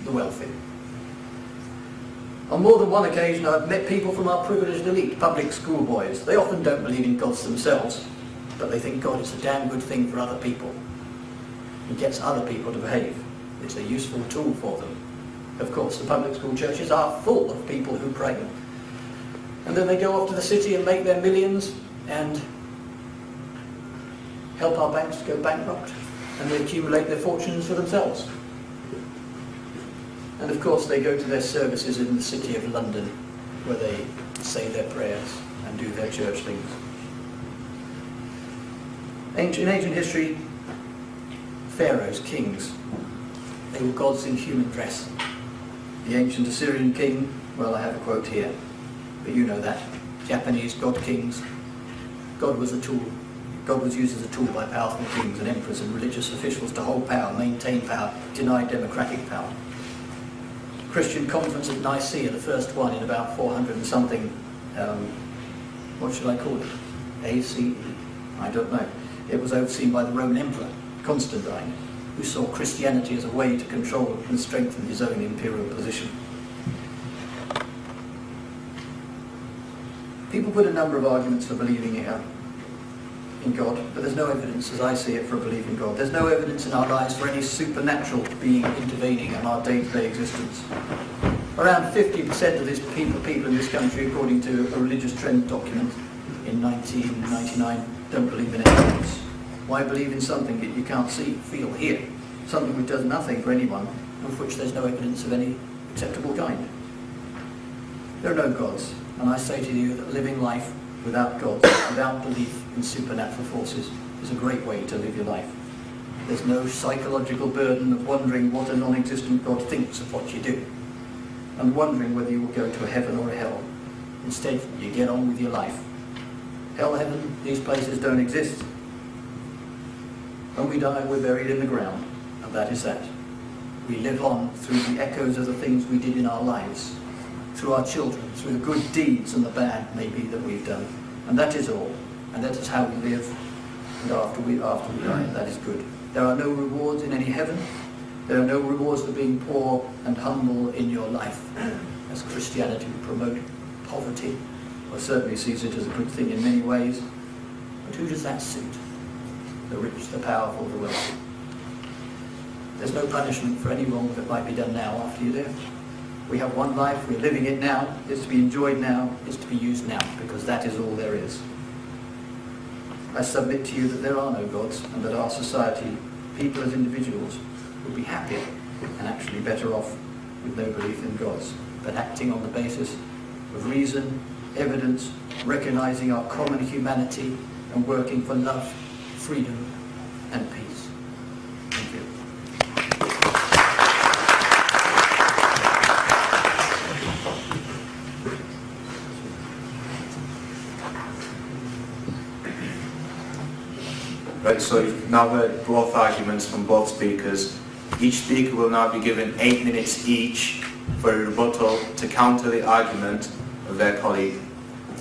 the wealthy. On more than one occasion I've met people from our privileged elite, public school boys. They often don't believe in gods themselves, but they think God is a damn good thing for other people. He gets other people to behave. It's a useful tool for them. Of course, the public school churches are full of people who pray. And then they go off to the city and make their millions and help our banks go bankrupt, and they accumulate their fortunes for themselves. And of course they go to their services in the city of London, where they say their prayers and do their church things. In ancient history, pharaohs, kings, they were gods in human dress. The ancient Assyrian king, well, I have a quote here, but you know that. Japanese god kings. God was a tool. God was used as a tool by powerful kings and emperors and religious officials to hold power, maintain power, deny democratic power. Christian conference at Nicaea, the first one in about 400 and something, what should I call it? ACE? I don't know. It was overseen by the Roman Emperor, Constantine, who saw Christianity as a way to control and strengthen his own imperial position. People put a number of arguments for believing in God, but there's no evidence, as I see it, for a belief in God. There's no evidence in our lives for any supernatural being intervening in our day-to-day existence. Around 50% of people in this country, according to a religious trend document in 1999, don't believe in evidence. Why believe in something that you can't see, feel, hear? Something which does nothing for anyone, of which there's no evidence of any acceptable kind. There are no gods, and I say to you that living life without God, without belief in supernatural forces, is a great way to live your life. There's no psychological burden of wondering what a non-existent God thinks of what you do, and wondering whether you will go to a heaven or a hell. Instead, you get on with your life. Hell, heaven, these places don't exist. When we die, we're buried in the ground, and that is that. We live on through the echoes of the things we did in our lives, through our children, through the good deeds and the bad, maybe, that we've done. And that is all. And that is how we live. And after we die, that is good. There are no rewards in any heaven. There are no rewards for being poor and humble in your life, as Christianity would promote poverty, or certainly sees it as a good thing in many ways. But who does that suit? The rich, the powerful, the wealthy. There's no punishment for any wrong that might be done now after you live. We have one life, we're living it now, it's to be enjoyed now, it's to be used now, because that is all there is. I submit to you that there are no gods, and that our society, people as individuals, would be happier and actually better off with no belief in gods, but acting on the basis of reason, evidence, recognizing our common humanity, and working for love, freedom, and peace. Thank you. Right, so you've now heard both arguments from both speakers. Each speaker will now be given 8 minutes each for a rebuttal to counter the argument of their colleague.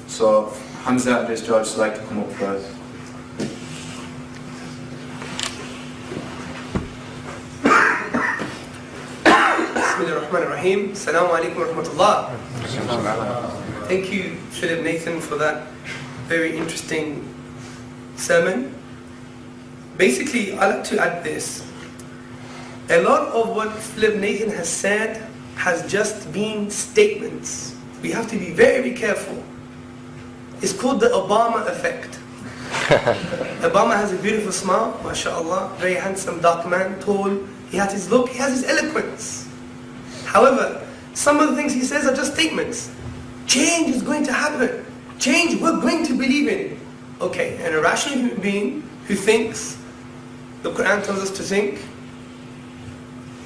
So Hamzه and George would like to come up first. Bismillahirrahmanirrahim. Assalamu alaikum wa rahmatullah. Thank you, Philip Nathan, for that very interesting sermon. Basically, I'd like to add this. A lot of what Philip Nathan has said has just been statements. We have to be very, very careful. It's called the Obama effect. Obama has a beautiful smile, mashallah, very handsome, dark man, tall. He has his look, he has his eloquence. However, some of the things he says are just statements. Change is going to happen. Change we're going to believe in. Okay, and a rational human being who thinks, the Quran tells us to think,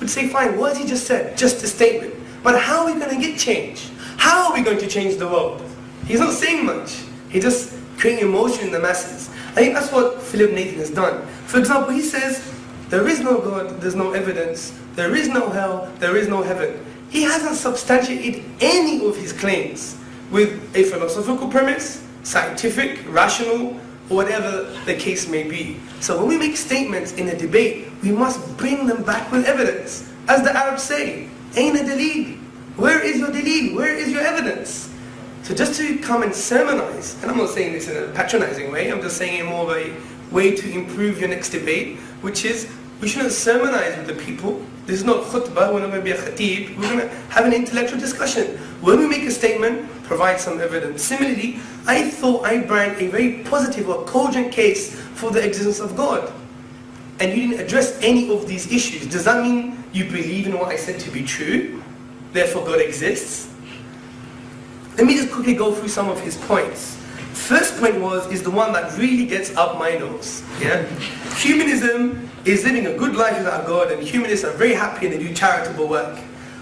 would say, fine, what has he just said? Just a statement. But how are we going to get change? How are we going to change the world? He's not saying much. He just creating emotion in the masses. I think that's what Philip Nathan has done. For example, he says, there is no God, there's no evidence, there is no hell, there is no heaven. He hasn't substantiated any of his claims with a philosophical premise, scientific, rational, or whatever the case may be. So when we make statements in a debate, we must bring them back with evidence. As the Arabs say, Aina dalil? Where is your dalil? Where is your evidence? So just to come and sermonize, and I'm not saying this in a patronizing way, I'm just saying it more of a way to improve your next debate, which is, we shouldn't sermonize with the people. This is not khutbah, we're not going to be a khatib, we're going to have an intellectual discussion. When we make a statement, provide some evidence. Similarly, I thought I brought a very positive or cogent case for the existence of God. And you didn't address any of these issues. Does that mean you believe in what I said to be true? Therefore God exists? Let me just quickly go through some of his points. First point is the one that really gets up my nose. Yeah? Humanism is living a good life without God, and humanists are very happy and they do charitable work.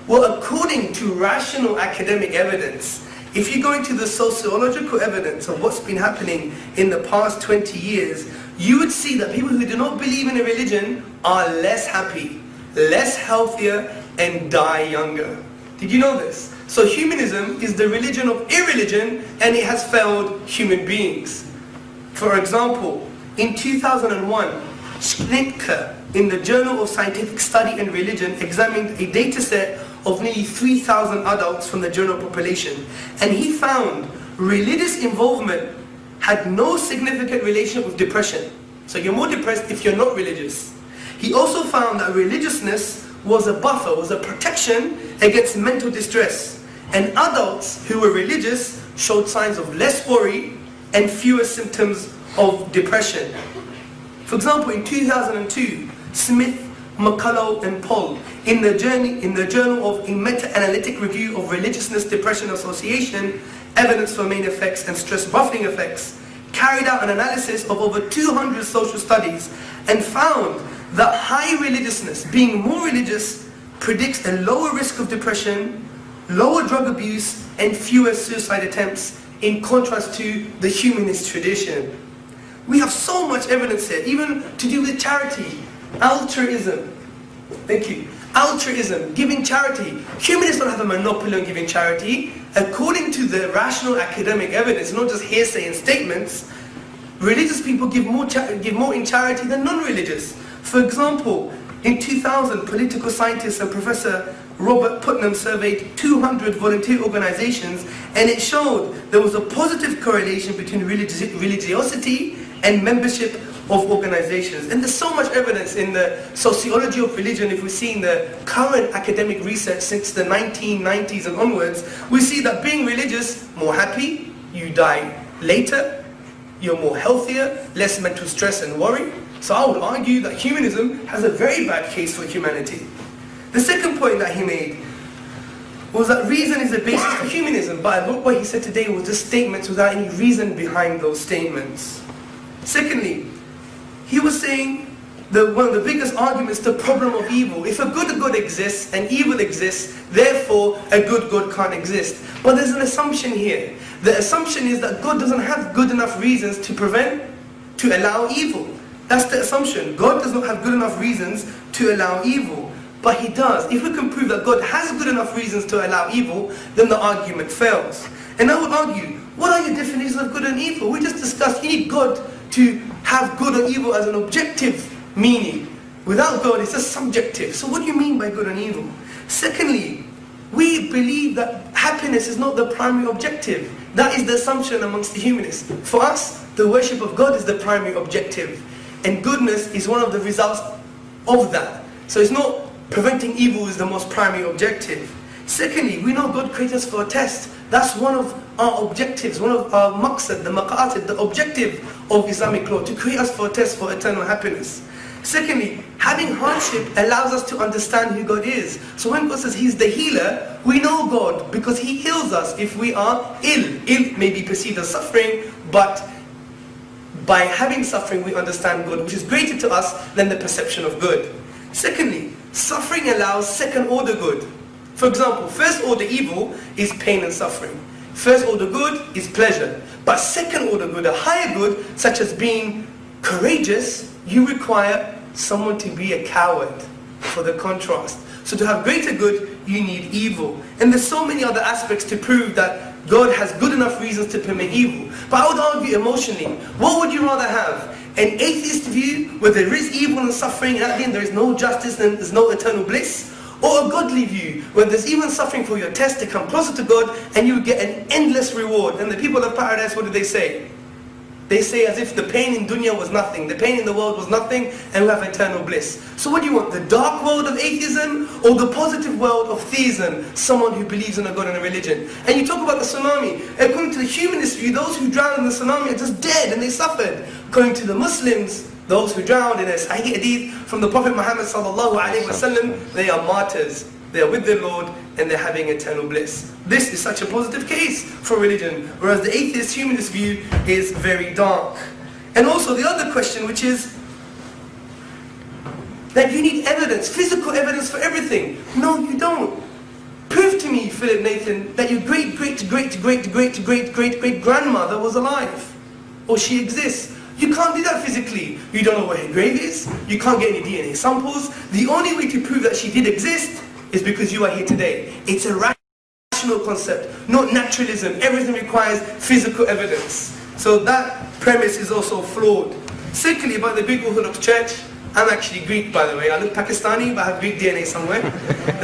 Well, according to rational academic evidence, if you go into the sociological evidence of what's been happening in the past 20 years, you would see that people who do not believe in a religion are less happy, less healthier, and die younger. Did you know this? So humanism is the religion of irreligion, and it has failed human beings. For example, in 2001, Schnittke, in the Journal of Scientific Study and Religion, examined a data set of nearly 3,000 adults from the general population. And he found religious involvement had no significant relationship with depression. So you're more depressed if you're not religious. He also found that religiousness was a buffer, was a protection against mental distress. And adults who were religious showed signs of less worry and fewer symptoms of depression. For example, in 2002, Smith, McCullough and Paul, in the Journal of a Meta-Analytic Review of Religiousness Depression Association, Evidence for Main Effects and Stress Buffering Effects, carried out an analysis of over 200 social studies and found that high religiousness, being more religious, predicts a lower risk of depression, lower drug abuse, and fewer suicide attempts, in contrast to the humanist tradition. We have so much evidence here, even to do with charity, altruism. Thank you. Altruism, giving charity. Humanists don't have a monopoly on giving charity. According to the rational academic evidence, not just hearsay and statements, religious people give more in charity than non-religious. For example, in 2000, political scientist and Professor Robert Putnam surveyed 200 volunteer organizations, and it showed there was a positive correlation between religiosity and membership of organizations. And there's so much evidence in the sociology of religion. If we see in the current academic research since the 1990s and onwards, we see that being religious, more happy, you die later, you're more healthier, less mental stress and worry. So I would argue that humanism has a very bad case for humanity. The second point that he made was that reason is the basis for humanism, but what he said today was just statements without any reason behind those statements. Secondly, he was saying that one of the biggest arguments, the problem of evil. If a good God exists and evil exists, therefore a good God can't exist. But there's an assumption here. The assumption is that God doesn't have good enough reasons to allow evil. That's the assumption. God does not have good enough reasons to allow evil. But he does. If we can prove that God has good enough reasons to allow evil, then the argument fails. And I would argue, what are your definitions of good and evil? We just discussed you need God to have good or evil as an objective meaning. Without God, it's just subjective. So what do you mean by good and evil? Secondly, we believe that happiness is not the primary objective. That is the assumption amongst the humanists. For us, the worship of God is the primary objective. And goodness is one of the results of that. So it's not preventing evil is the most primary objective. Secondly, we know God created us for a test. That's one of our objectives, one of our maqsad, the maqasid, the objective of Islamic law to create us for a test for eternal happiness. Secondly, having hardship allows us to understand who God is. So when God says He's the healer, we know God because He heals us if we are ill. Ill may be perceived as suffering, but by having suffering we understand God, which is greater to us than the perception of good. Secondly, suffering allows second order good. For example, first order evil is pain and suffering. First order good is pleasure. But second order good, a higher good, such as being courageous, you require someone to be a coward for the contrast. So to have greater good, you need evil. And there's so many other aspects to prove that God has good enough reasons to permit evil. But I would argue emotionally, what would you rather have? An atheist view where there is evil and suffering and at the end there is no justice and there's no eternal bliss? Or a godly view where there's even suffering for your test to come closer to God and you would get an endless reward? And the people of paradise, what do they say? They say as if the pain in dunya was nothing, the pain in the world was nothing, and we have eternal bliss. So what do you want, the dark world of atheism or the positive world of theism, someone who believes in a God and a religion? And you talk about the tsunami. According to the humanist view, those who drowned in the tsunami are just dead and they suffered. According to the Muslims, those who drowned in a Sahih hadith from the Prophet Muhammad sallallahu alaihi wasallam, they are martyrs. They are with their Lord and they're having eternal bliss. This is such a positive case for religion, whereas the atheist humanist view is very dark. And also the other question, which is that you need evidence, physical evidence for everything. No, you don't. Prove to me, Philip Nathan, that your great-great-great-great-great-great-great-grandmother was alive, or she exists. You can't do that physically. You don't know where her grave is. You can't get any DNA samples. The only way to prove that she did exist is because you are here today. It's a rational concept, not naturalism. Everything requires physical evidence. So that premise is also flawed. Secondly, about the Greek Orthodox Church, I'm actually Greek, by the way. I look Pakistani, but I have Greek DNA somewhere. I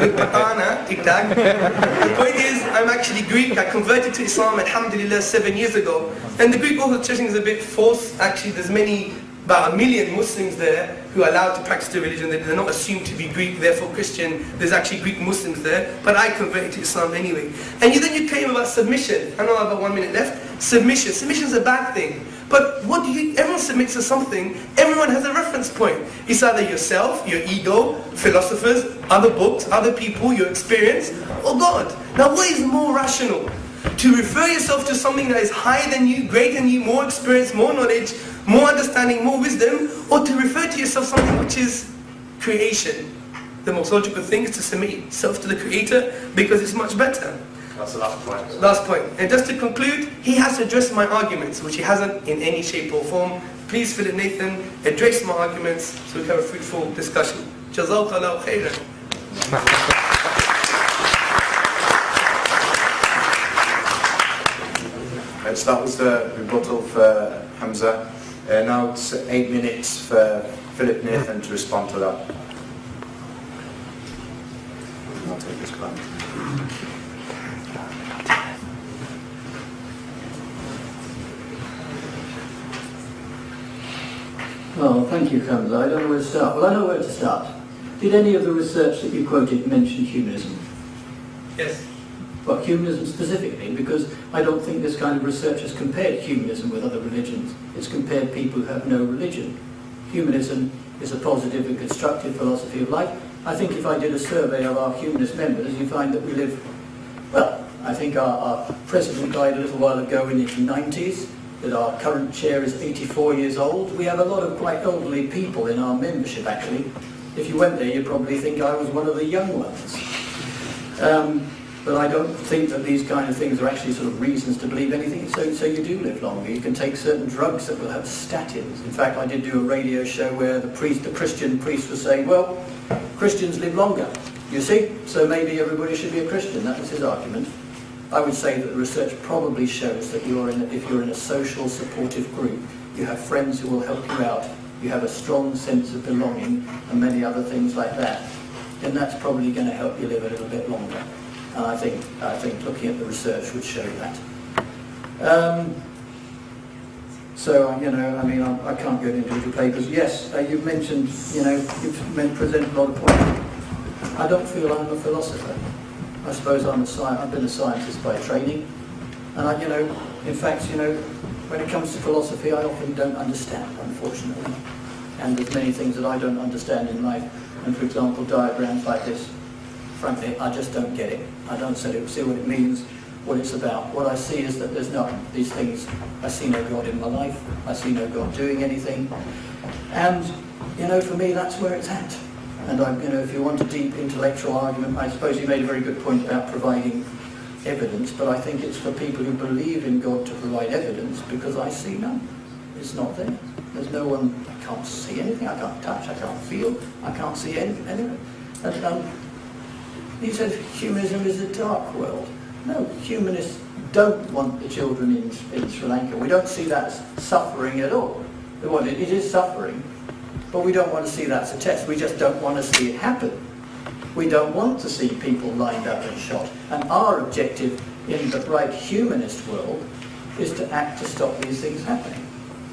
look Patana, Iktag. The point is, I'm actually Greek. I converted to Islam, alhamdulillah, 7 years ago. And the Greek Orthodox Church is a bit false. Actually, there's about 1 million Muslims there who are allowed to practice the religion. They're not assumed to be Greek, therefore Christian. There's actually Greek Muslims there. But I converted to Islam anyway. And then you came about submission. I know I've got 1 minute left. Submission. Submission is a bad thing. But everyone submits to something. Everyone has a reference point. It's either yourself, your ego, philosophers, other books, other people, your experience, or God. Now what is more rational? To refer yourself to something that is higher than you, greater than you, more experience, more knowledge, more understanding, more wisdom, or to refer to yourself something which is creation? The most logical thing is to submit yourself to the Creator because it's much better. That's the last point. Last point. And just to conclude, he has to address my arguments, which he hasn't in any shape or form. Please, Philip Nathan, address my arguments so we can have a fruitful discussion. Jazakallahu khairan. So that was the rebuttal for Hamza. Now it's 8 minutes for Philip Nathan to respond to that. I'll take this back. Well, thank you, Hamza. I don't know where to start. Well, I know where to start. Did any of the research that you quoted mention humanism? Yes. But humanism specifically, because I don't think this kind of research has compared humanism with other religions. It's compared people who have no religion. Humanism is a positive and constructive philosophy of life. I think if I did a survey of our humanist members, you find that we live, well, I think our president died a little while ago in his 90s, that our current chair is 84 years old. We have a lot of quite elderly people in our membership, actually. If you went there, you'd probably think I was one of the young ones. But I don't think that these kind of things are actually sort of reasons to believe anything. So you do live longer. You can take certain drugs that will have statins. In fact, I did do a radio show where the Christian priest was saying, well, Christians live longer, you see, so maybe everybody should be a Christian. That was his argument. I would say that the research probably shows that if you're in a social supportive group, you have friends who will help you out, you have a strong sense of belonging and many other things like that, then that's probably going to help you live a little bit longer. And I think looking at the research would show that. So, you know, I mean, I can't go into individual papers. Yes, you've mentioned, you know, you've presented a lot of points. I don't feel I'm a philosopher. I suppose I've been a scientist by training. And, you know, in fact, you know, when it comes to philosophy, I often don't understand, unfortunately. And there's many things that I don't understand in life. And for example, diagrams like this, frankly, I just don't get it. I don't see what it means, what it's about. What I see is that there's not these things. I see no God in my life. I see no God doing anything. And, you know, for me, that's where it's at. And, you know, if you want a deep intellectual argument, I suppose you made a very good point about providing evidence, but I think it's for people who believe in God to provide evidence, because I see none. It's not there. There's no one. I can't see anything. I can't touch. I can't feel. I can't see anything. And he said humanism is a dark world. No, humanists don't want the children in Sri Lanka. We don't see that as suffering at all. It is suffering, but we don't want to see that as a test. We just don't want to see it happen. We don't want to see people lined up and shot. And our objective in the right humanist world is to act to stop these things happening.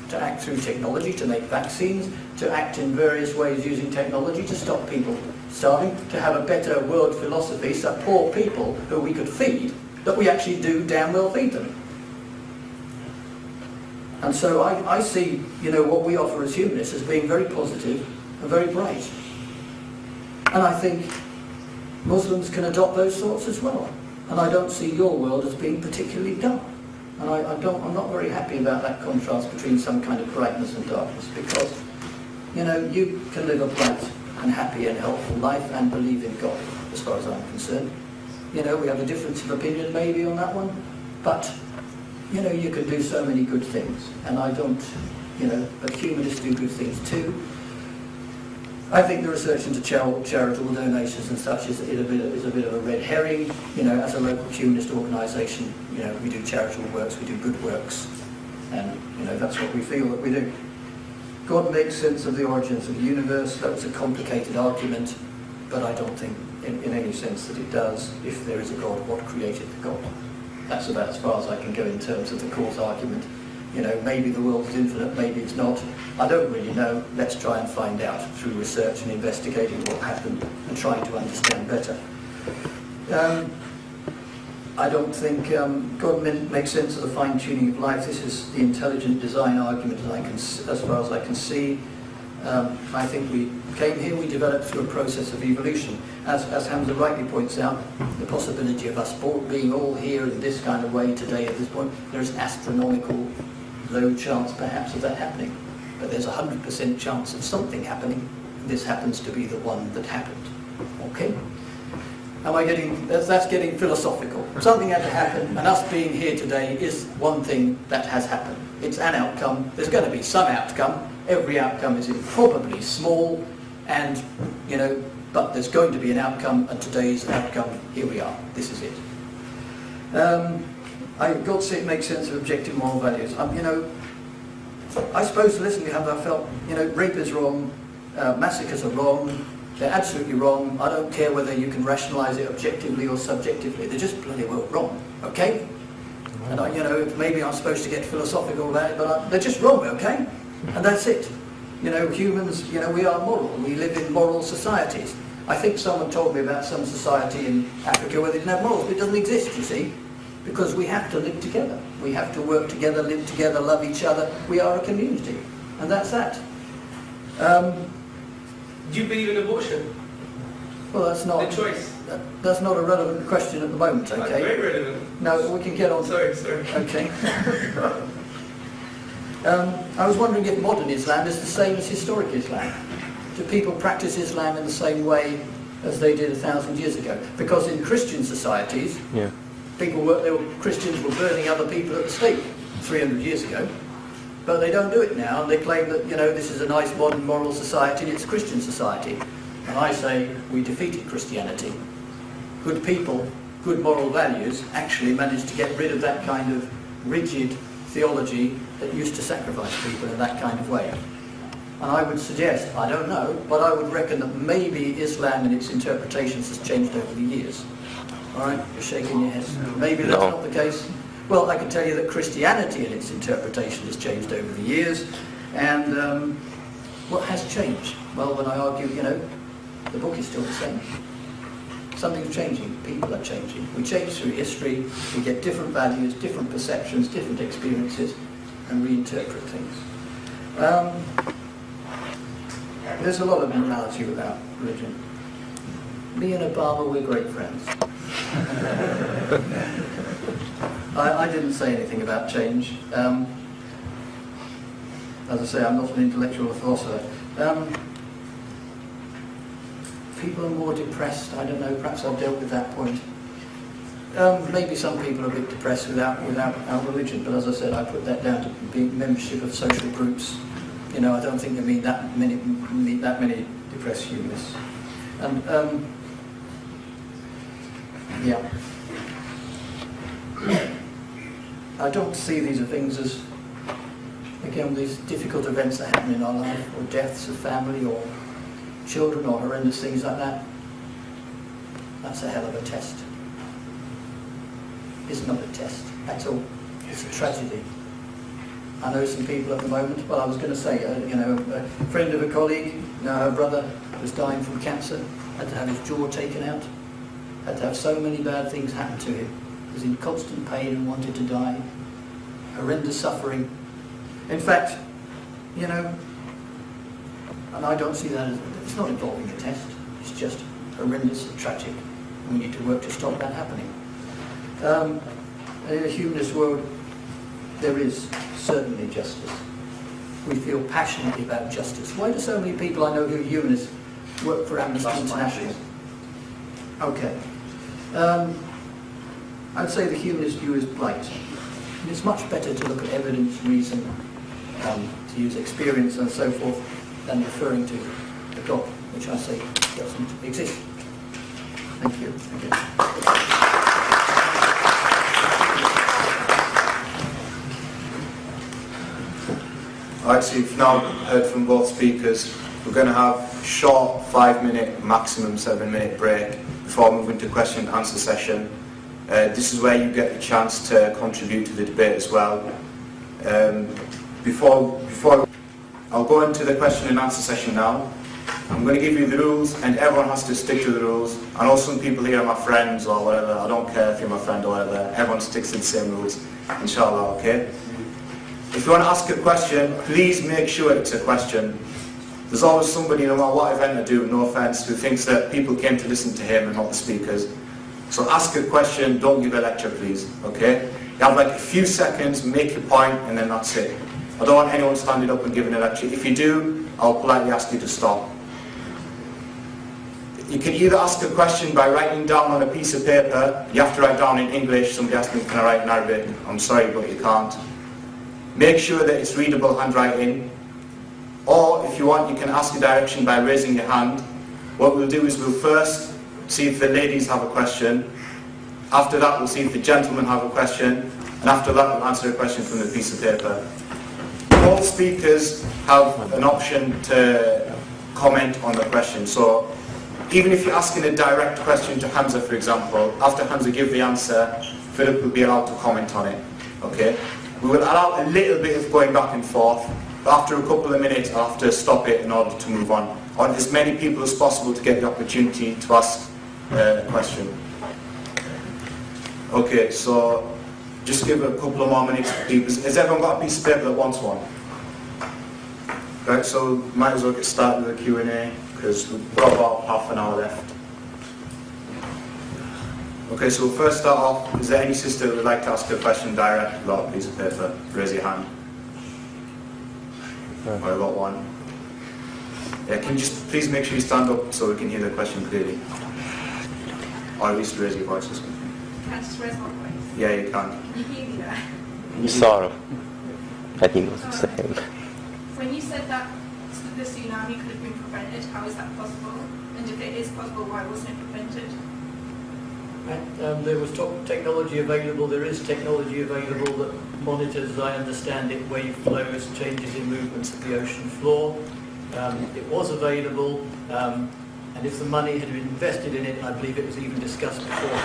To act through technology, to make vaccines, to act in various ways using technology to stop people starving, to have a better world philosophy so poor people who we could feed, that we actually do damn well feed them. And so I see, you know, what we offer as humanists as being very positive and very bright. And I think Muslims can adopt those thoughts as well. And I don't see your world as being particularly dark. And I'm not very happy about that contrast between some kind of brightness and darkness, because, you know, you can live a bright and happy and helpful life and believe in God, as far as I'm concerned. You know, we have a difference of opinion maybe on that one, but, you know, you can do so many good things. And I don't, you know, but humanists do good things too. I think the research into charitable donations and such is a bit of a red herring. You know, as a local humanist organisation, you know, we do charitable works, we do good works, and, you know, that's what we feel that we do. God makes sense of the origins of the universe. That was a complicated argument, but I don't think in any sense that it does. If there is a God, what created the God? That's about as far as I can go in terms of the cause argument. You know, maybe the world is infinite, maybe it's not. I don't really know. Let's try and find out through research and investigating what happened and trying to understand better. I don't think God makes sense of the fine-tuning of life. This is the intelligent design argument as far as I can see. I think we came here, we developed through a process of evolution. As Hamza rightly points out, the possibility of us being all here in this kind of way today at this point, there's an astronomical low chance perhaps of that happening. But there's a 100% chance of something happening. This happens to be the one that happened. Okay? That's getting philosophical. Something had to happen, and us being here today is one thing that has happened. It's an outcome. There's going to be some outcome. Every outcome is probably small, and, you know, but there's going to be an outcome, and today's outcome, here we are. This is it. God makes sense of objective moral values. You know, I suppose to listen to him, I felt, you know, rape is wrong, massacres are wrong, they're absolutely wrong. I don't care whether you can rationalise it objectively or subjectively. They're just bloody well wrong, okay? And you know, maybe I'm supposed to get philosophical about it, but they're just wrong, okay? And that's it. You know, humans, you know, we are moral. We live in moral societies. I think someone told me about some society in Africa where they didn't have morals, but it doesn't exist, you see, because we have to live together. We have to work together, live together, love each other. We are a community, and that's that. Do you believe in abortion? Well, that's not... The choice. That's not a relevant question at the moment, okay? That's very relevant. No, we can get on... Sorry. Okay. I was wondering if modern Islam is the same as historic Islam. Do people practice Islam in the same way as they did 1,000 years ago? Because in Christian societies, Christians were burning other people at the stake 300 years ago. But they don't do it now, and they claim that, you know, this is a nice modern moral society and it's a Christian society. And I say we defeated Christianity. Good people, good moral values actually managed to get rid of that kind of rigid theology that used to sacrifice people in that kind of way. And I would suggest, I don't know, but I would reckon that maybe Islam and its interpretations has changed over the years. All right, you're shaking your head. Maybe that's not the case. Well, I can tell you that Christianity and its interpretation has changed over the years. And what has changed? Well, when I argue, you know, the book is still the same. Something's changing. People are changing. We change through history. We get different values, different perceptions, different experiences. and reinterpret things. There's a lot of morality without religion. Me and Obama, we're great friends. I didn't say anything about change. As I say, I'm not an intellectual philosopher. People are more depressed. I don't know, perhaps I've dealt with that point. Maybe some people are a bit depressed without our religion, but as I said, I put that down to being membership of social groups. You know, I don't think there meet that many depressed humanists. And yeah, I don't see these things as, again, these difficult events that happen in our life, or deaths of family, or children, or horrendous things like that. That's a hell of a test. It's not a test at all. It's a tragedy. I know some people at the moment, well, I was going to say, you know, a friend of a colleague, you know, her brother was dying from cancer, had to have his jaw taken out, had to have so many bad things happen to him. He was in constant pain and wanted to die. Horrendous suffering. In fact, you know, and I don't see that as, it's not involving a test, it's just horrendous and tragic. We need to work to stop that happening. And in a humanist world, there is certainly justice. We feel passionately about justice. Why do so many people I know who are humanists work for Amnesty International? Okay. I'd say the humanist view is right. And it's much better to look at evidence, reason, to use experience and so forth, than referring to the God, which I say doesn't exist. Thank you. Alright, so you've now heard from both speakers. We're going to have a short 5-minute, maximum 7-minute break before moving to question and answer session. This is where you get the chance to contribute to the debate as well. Before I'll go into the question and answer session now. I'm going to give you the rules, and everyone has to stick to the rules. I know some people here are my friends or whatever. I don't care if you're my friend or whatever. Everyone sticks to the same rules, inshallah, okay? If you want to ask a question, please make sure it's a question. There's always somebody, no matter what event I do, no offence, who thinks that people came to listen to him and not the speakers. So ask a question, don't give a lecture, please, okay? You have like a few seconds, make your point, and then that's it. I don't want anyone standing up and giving a lecture. If you do, I'll politely ask you to stop. You can either ask a question by writing down on a piece of paper. You have to write down in English. Somebody asked me, can I write in Arabic? I'm sorry, but you can't. Make sure that it's readable handwriting. Or if you want, you can ask a direction by raising your hand. What we'll do is we'll first see if the ladies have a question. After that, we'll see if the gentlemen have a question. And after that, we'll answer a question from the piece of paper. All speakers have an option to comment on the question. So even if you're asking a direct question to Hamza, for example, after Hamza gives the answer, Philip will be allowed to comment on it. Okay? We will allow a little bit of going back and forth, but after a couple of minutes I'll have to stop it in order to move on. I want as many people as possible to get the opportunity to ask a question. Okay, so just give a couple of more minutes to people. Has everyone got a piece of paper that wants one? Right, so might as well get started with the Q&A, because we've got about half an hour left. Okay, so we'll first start off. Is there any sister who would like to ask a question direct without a piece of paper? Raise your hand. I've got one. Yeah, can you just please make sure you stand up so we can hear the question clearly? Or at least raise your voice or something. Can I just raise my voice? Yeah, you can. Can you hear me there? Sort of. I think it's the same. When you said that the tsunami could have been prevented, how is that possible? And if it is possible, why wasn't it prevented? There was technology available, there is technology available that monitors, as I understand it, wave flows, changes in movements of the ocean floor. It was available, and if the money had been invested in it, and I believe it was even discussed before,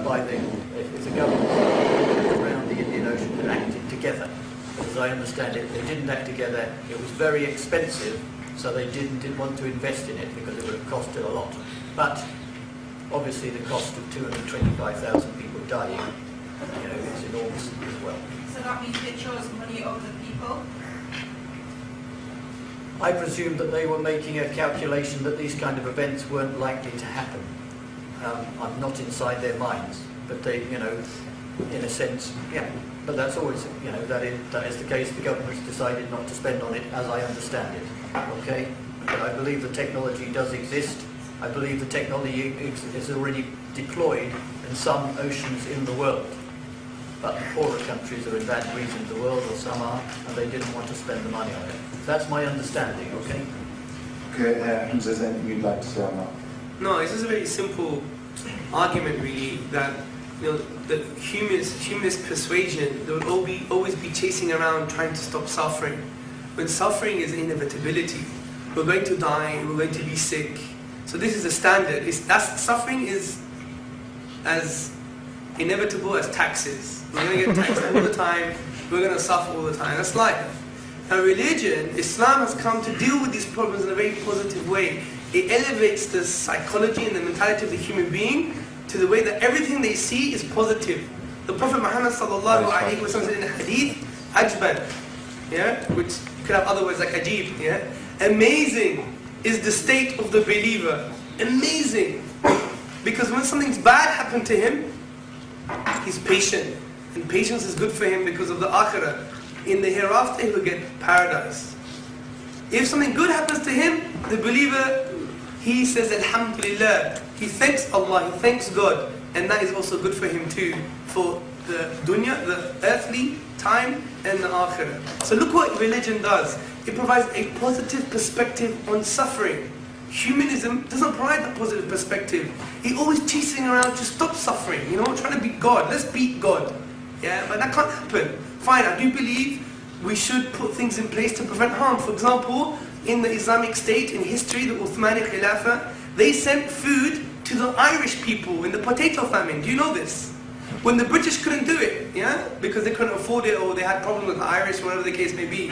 by if the government around the Indian Ocean had acted together. But as I understand it, they didn't act together. It was very expensive, so they didn't want to invest in it because it would have costed a lot. But obviously the cost of 225,000 people dying, you know, is enormous as well. So that means they chose money over the people? I presume that they were making a calculation that these kind of events weren't likely to happen. I'm not inside their minds, but they, you know, in a sense, yeah. But that's always, you know, that is the case. The government's decided not to spend on it, as I understand it. Okay, but I believe the technology does exist. I believe the technology is already deployed in some oceans in the world. But the poorer countries are in bad regions of the world, or some are, and they didn't want to spend the money on it. That's my understanding, okay? Okay, Hamza, is there anything you'd like to say on that? No, it's just a very simple argument, really, that, you know, the humanist persuasion, they will always be chasing around trying to stop suffering. When suffering is inevitability, we're going to die, we're going to be sick. So this is the standard. Suffering is as inevitable as taxes. We're going to get taxed all the time, we're going to suffer all the time. That's life. And religion, Islam has come to deal with these problems in a very positive way. It elevates the psychology and the mentality of the human being to the way that everything they see is positive. The Prophet Muhammad sallallahu alaihi wasallam said in a hadith, ajban, yeah, which you could have other words like ajib, yeah. Amazing is the state of the believer. Amazing. Because when something's bad happened to him, he's patient. And patience is good for him because of the akhirah. In the hereafter, he will get paradise. If something good happens to him, the believer, he says Alhamdulillah. He thanks Allah, he thanks God. And that is also good for him too. For the dunya, the earthly time, and the akhirah. So look what religion does. It provides a positive perspective on suffering. Humanism doesn't provide that positive perspective. He's always chasing around to stop suffering, you know, trying to beat God. Let's beat God. Yeah, but that can't happen. Fine, I do believe we should put things in place to prevent harm. For example, in the Islamic State, in history, the Uthmani Khilafah, they sent food to the Irish people in the potato famine. Do you know this? When the British couldn't do it, yeah, because they couldn't afford it or they had problems with the Irish, whatever the case may be.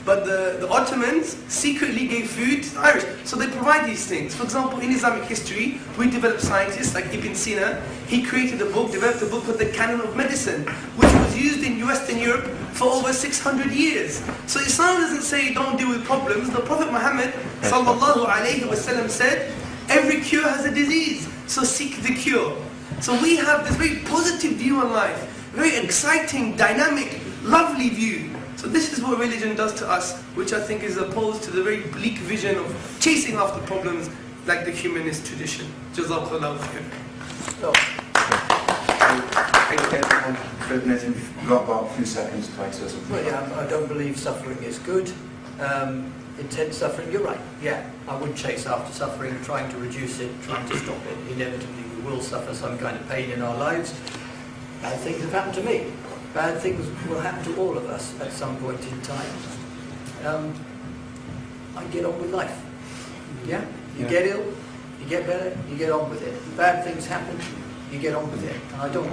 But the Ottomans secretly gave food to the Irish. So they provide these things. For example, in Islamic history, we developed scientists like Ibn Sina. He created a book, developed a book called the Canon of Medicine, which was used in Western Europe for over 600 years. So Islam doesn't say don't deal with problems. The Prophet Muhammad sallallahu alaihi wasallam said, every cure has a disease, so seek the cure. So we have this very positive view on life, very exciting, dynamic, lovely view. So this is what religion does to us, which I think is opposed to the very bleak vision of chasing after problems like the humanist tradition. Jazakallahu khair. Nathan, we've got about a few seconds to answer something. Well, yeah, I don't believe suffering is good. Intense suffering, you're right. Yeah, I would chase after suffering, trying to reduce it, trying to stop it. Inevitably, we will suffer some kind of pain in our lives. Bad things have happened to me. Bad things will happen to all of us at some point in time. I get on with life. Yeah? You get ill, you get better, you get on with it. Bad things happen, you get on with it. And I don't.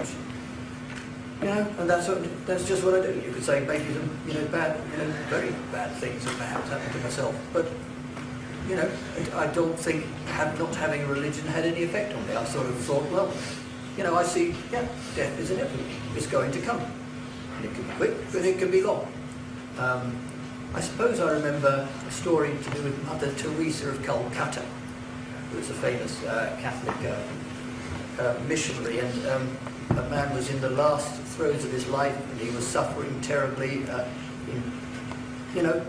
You know, and that's just what I do. You could say maybe some, very bad things have perhaps happened to myself. But, you know, I don't think not having a religion had any effect on me. I sort of thought, well, you know, I see, yeah, death is inevitable. It's going to come. And it can be quick, but it can be long. I suppose I remember a story to do with Mother Teresa of Calcutta, who was a famous Catholic missionary, and a man was in the last throes of his life, and he was suffering terribly. You know,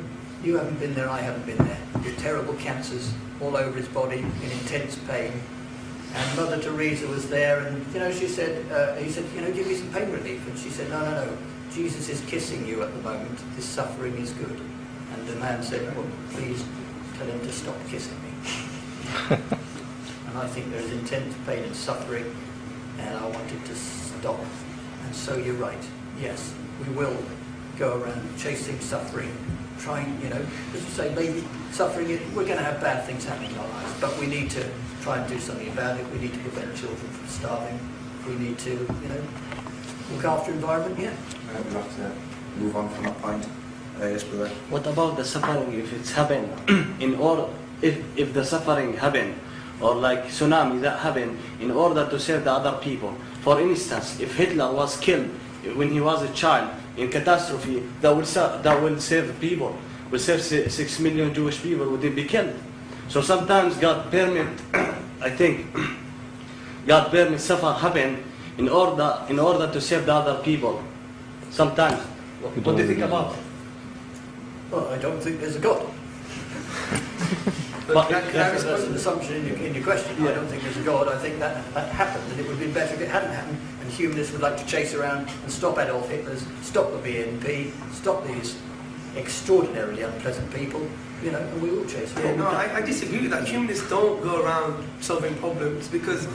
you haven't been there, I haven't been there. With terrible cancers all over his body, in intense pain. And Mother Teresa was there, and you know, she said, he said, you know, give me some pain relief. And she said, no. Jesus is kissing you at the moment. This suffering is good. And the man said, well, please tell him to stop kissing me. And I think there's intense pain and suffering, and I want it to stop. And so you're right. Yes, we will go around chasing suffering, trying, you know, as you say, maybe suffering, we're going to have bad things happening in our lives, but we need to try and do something about it. We need to prevent children from starving. We need to, you know, look after environment, yeah. We'll have to move on from that point. Yes, brother. What about the suffering if it's happened if the suffering happened, or like tsunami that happened in order to save the other people? For instance, if Hitler was killed when he was a child in catastrophe that will save people, will save 6 million Jewish people, would they be killed? So sometimes God permit, I think, God permit suffer happen in order to save the other people. Sometimes. What do you think about it? Well, I don't think there's a God. But Can I respond to an assumption in your question? Yeah. I don't think there's a God. I think that happened, and it would have been better if it hadn't happened. And humanists would like to chase around and stop Adolf Hitler's, stop the BNP, stop these extraordinarily unpleasant people, you know, and we will chase Yeah, them. no, I disagree with that. Humanists don't go around solving problems because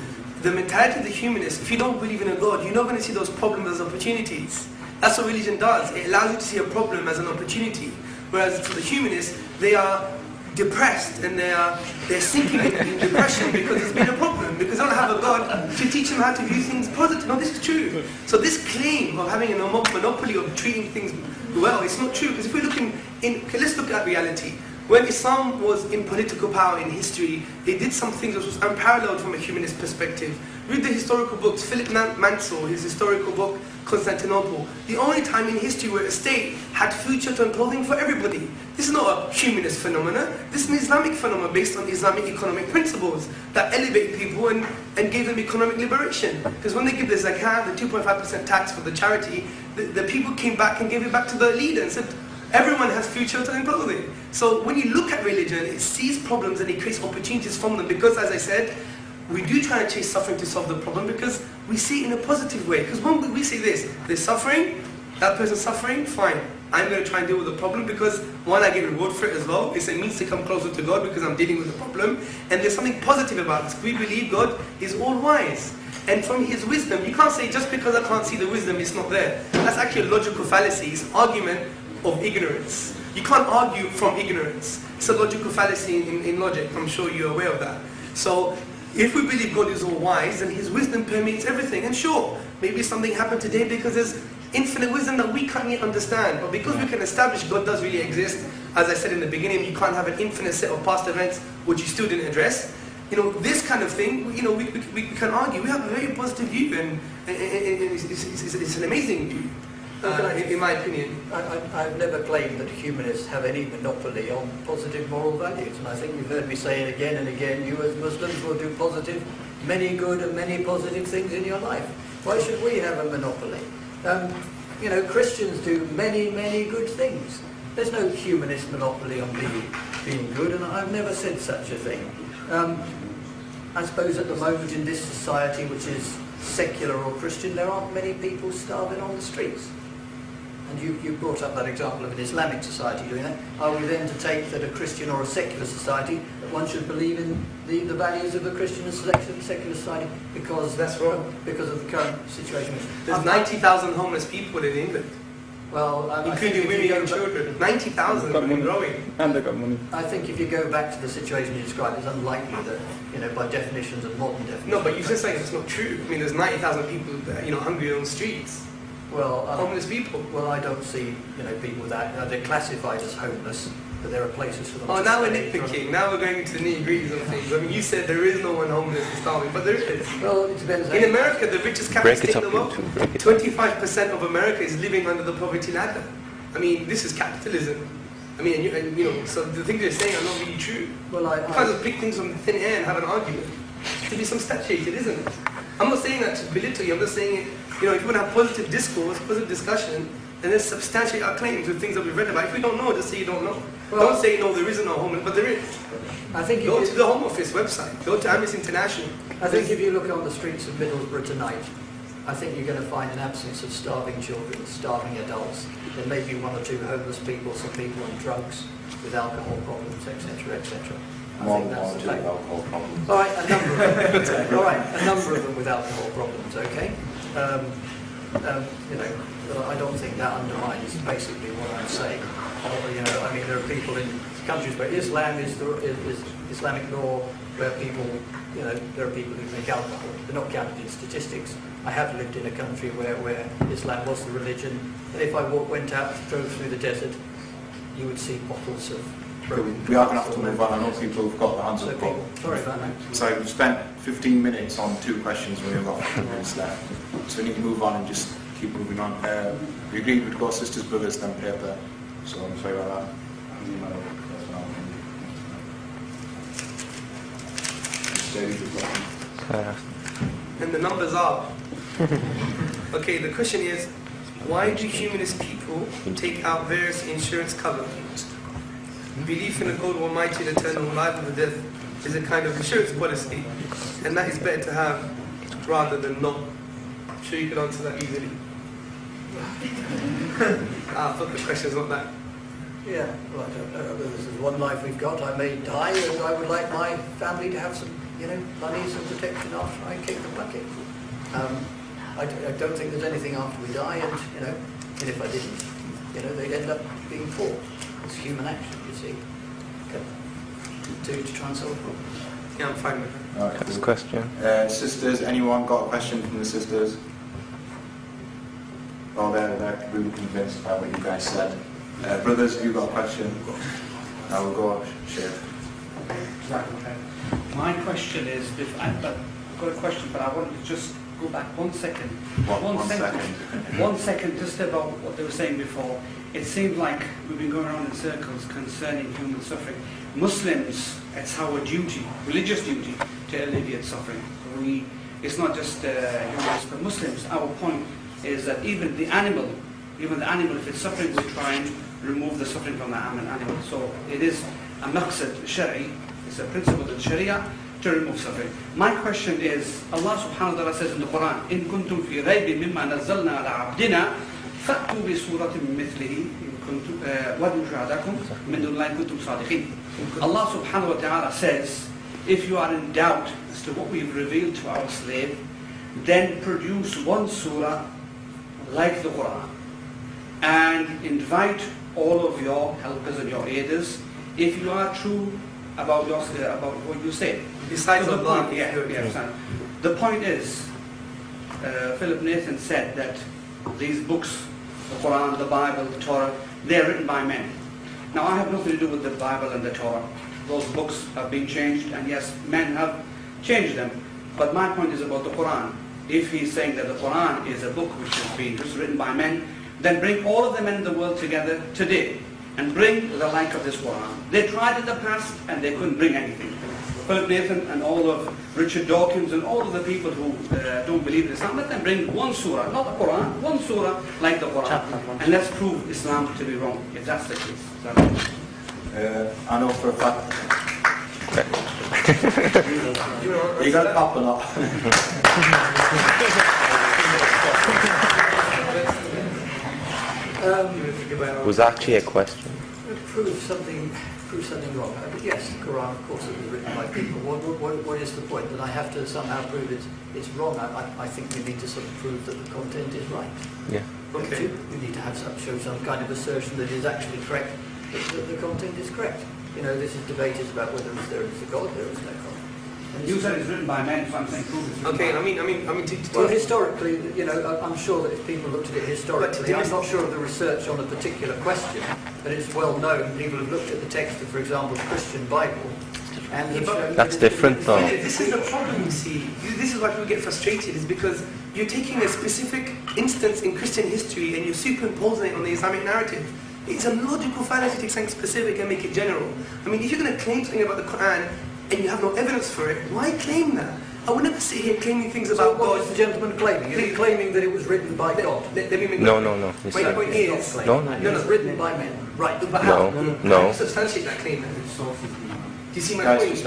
the mentality of the humanist, if you don't believe in a God, you're not going to see those problems as opportunities. That's what religion does. It allows you to see a problem as an opportunity. Whereas for the humanists, they are depressed and they're sinking in depression because there's been a problem, because they don't have a God to teach them how to view things positive. No, this is true. So this claim of having a monopoly of treating things well, it's not true, because if we're looking okay, let's look at reality. When Islam was in political power in history, it did some things that was unparalleled from a humanist perspective. Read the historical books, Philip Mansell, his historical book, Constantinople. The only time in history where a state had food, shelter and clothing for everybody. This is not a humanist phenomenon. This is an Islamic phenomenon based on Islamic economic principles that elevate people and gave them economic liberation. Because when they give the zakat, the 2.5% tax for the charity, the people came back and gave it back to the leader and said, everyone has food, shelter and clothing. So when you look at religion, it sees problems and it creates opportunities from them, because as I said, we do try to chase suffering to solve the problem because we see it in a positive way. Because when we say this, there's suffering, that person's suffering, fine. I'm going to try and deal with the problem because one, I get reward for it as well. It's a means to come closer to God because I'm dealing with the problem. And there's something positive about this. We believe God is all wise. And from His wisdom, you can't say just because I can't see the wisdom, it's not there. That's actually a logical fallacy. It's an argument of ignorance. You can't argue from ignorance. It's a logical fallacy in logic. I'm sure you're aware of that. So if we believe God is all wise, then His wisdom permeates everything. And sure, maybe something happened today because there's infinite wisdom that we can't yet understand. But because we can establish God does really exist, as I said in the beginning, you can't have an infinite set of past events which you still didn't address. You know, this kind of thing, you know, we can argue. We have a very positive view, and it's an amazing view. In my opinion. I've never claimed that humanists have any monopoly on positive moral values, and I think you've heard me say it again and again, you as Muslims will do many good and many positive things in your life. Why should we have a monopoly? You know, Christians do many good things. There's no humanist monopoly on being good, and I've never said such a thing. I suppose at the moment in this society, which is secular or Christian, there aren't many people starving on the streets. And you brought up that example of an Islamic society doing that. Are we then to take that a Christian or a secular society, that one should believe in the values of a Christian and secular society because that's wrong, because of the current situation? There's 90,000 homeless people in England. Well, including women and children. 90,000 and growing. And they got money. I think if you go back to the situation you described, it's unlikely that, you know, by definitions of modern definitions. No, but you just saying it's not true. I mean, there's 90,000 people that, you know, hungry on the streets. Well, homeless people. Well, I don't see, you know, people that they're classified as homeless, but there are places for them. Oh, now we're nitpicking. Now we're going into the nitty-gritties of things. I mean, you said there is no one homeless and starving, but there is. Well, it depends. In America, the richest capitalist state in the world, 25% of America is living under the poverty ladder. I mean, this is capitalism. I mean, and you know, so the things you're saying are not really true. Well, you can't just pick things from thin air and have an argument. To be substantiated, isn't it? I'm not saying that to belittle you. I'm just saying, you know, if you want to have positive discourse, positive discussion, then let's substantiate our claims with things that we've read about. If you don't know, just say you don't know. Well, don't say, no, there isn't no homeless, but there is. I think go to the Home Office website. Go to Amnesty International. I think if you look on the streets of Middlesbrough tonight, I think you're going to find an absence of starving children, starving adults. There may be one or two homeless people, some people on drugs with alcohol problems, etc., etc. I think that's the fact. Alcohol problems. All right, a number of them. All right, a number of them with alcohol problems. Okay. You know, I don't think that undermines basically what I'm saying. You know, I mean, there are people in countries where Islam is Islamic law, where people, you know, there are people who drink alcohol. They're not counted in statistics. I have lived in a country where Islam was the religion, and if I went out, drove through the desert, you would see bottles of. We are going to have to move on. I know people have got their hands up. Sorry about that. So we've spent 15 minutes on 2 questions when we've got 5 minutes left. So we need to move on and just keep keep moving on. We agreed we'd go sisters, brothers, then paper. So I'm sorry about that. And the numbers are. Okay, the question is, why do humanist people take out various insurance cover? Belief in a God Almighty and eternal life and death is a kind of insurance policy, and that is better to have rather than not. I'm sure you can answer that easily. I thought the question's not that. Yeah, well, I don't know. This is one life we've got. I may die, and I would like my family to have some, money, some protection after I kick the bucket. I don't think there's anything after we die, and and if I didn't, they'd end up being poor. It's human action, you see, to try and solve problems. Yeah, I'm fine with that. All right, Next question. Sisters, anyone got a question from the sisters? Oh, they're really convinced by what you guys said. Brothers, have you got a question? I will go on, Sheikh. Right, okay. My question is, I've got a question, but I want to just go back 1 second. One second. 1 second, just about what they were saying before. It seems like we've been going around in circles concerning human suffering. Muslims, it's our duty, religious duty, to alleviate suffering. It's not just humans, but Muslims. Our point is that even the animal, if it's suffering, we try and remove the suffering from the animal. So it is a maqsad shari, it's a principle in Sharia to remove suffering. My question is, Allah subhanahu wa ta'ala says in the Quran, إِن كُنْتُمْ فِي رَيْبٍ مِمَّا نَزَّلْنَا عَلَى عَبْدِنَا فَأْتُوا بِسُورَةٍ مِّن مِثْلِهِ وَادْعُوا شُهَدَاءَكُم مِّن دُونِ اللَّهِ إِن كُنتُمْ صَادِقِينَ. Allah subhanahu wa ta'ala says, if you are in doubt as to what we've revealed to our slave, then produce one surah like the Quran and invite all of your helpers and your aiders if you are true about what you say. Besides so Allah. The point is, Philip Nathan said that these books, the Quran, the Bible, the Torah, they're written by men. Now I have nothing to do with the Bible and the Torah. Those books have been changed, and yes, men have changed them. But my point is about the Quran. If he's saying that the Quran is a book which has been just written by men, then bring all of the men in the world together today and bring the like of this Quran. They tried in the past and they couldn't bring anything. Philip Nathan and all of Richard Dawkins and all of the people who don't believe in Islam, let them bring one surah, not the Quran, one surah like the Quran. And let's prove Islam to be wrong, if that's the case. I know for a fact. You got it up or not? Was actually a question. Prove something wrong. But yes, the Quran, of course, it was written by people. What is the point? That I have to somehow prove it's wrong? I think we need to sort of prove that the content is right. Yeah. Okay. We need to show some kind of assertion that is actually correct, that the content is correct. This is debated about whether there is a God, there is no God. You said it's written by men, so I'm saying prove it's written by men. Well, historically, I'm sure that if people looked at it historically, I'm not sure of the research on a particular question, but it's well known. People have looked at the text of, for example, the Christian Bible, and have shown that's different, though. This is the problem, you see. This is why people get frustrated, is because you're taking a specific instance in Christian history and you're superimposing it on the Islamic narrative. It's a logical fallacy to take something specific and make it general. I mean, if you're going to claim something about the Quran and you have no evidence for it, why claim that? I would never sit here claiming things about God. What was the gentleman claiming? Is he claiming that it was written by God? Let me make No. My point is... No. It's written by men. Right. But how? No. Substantiate that claim. Do you see my point?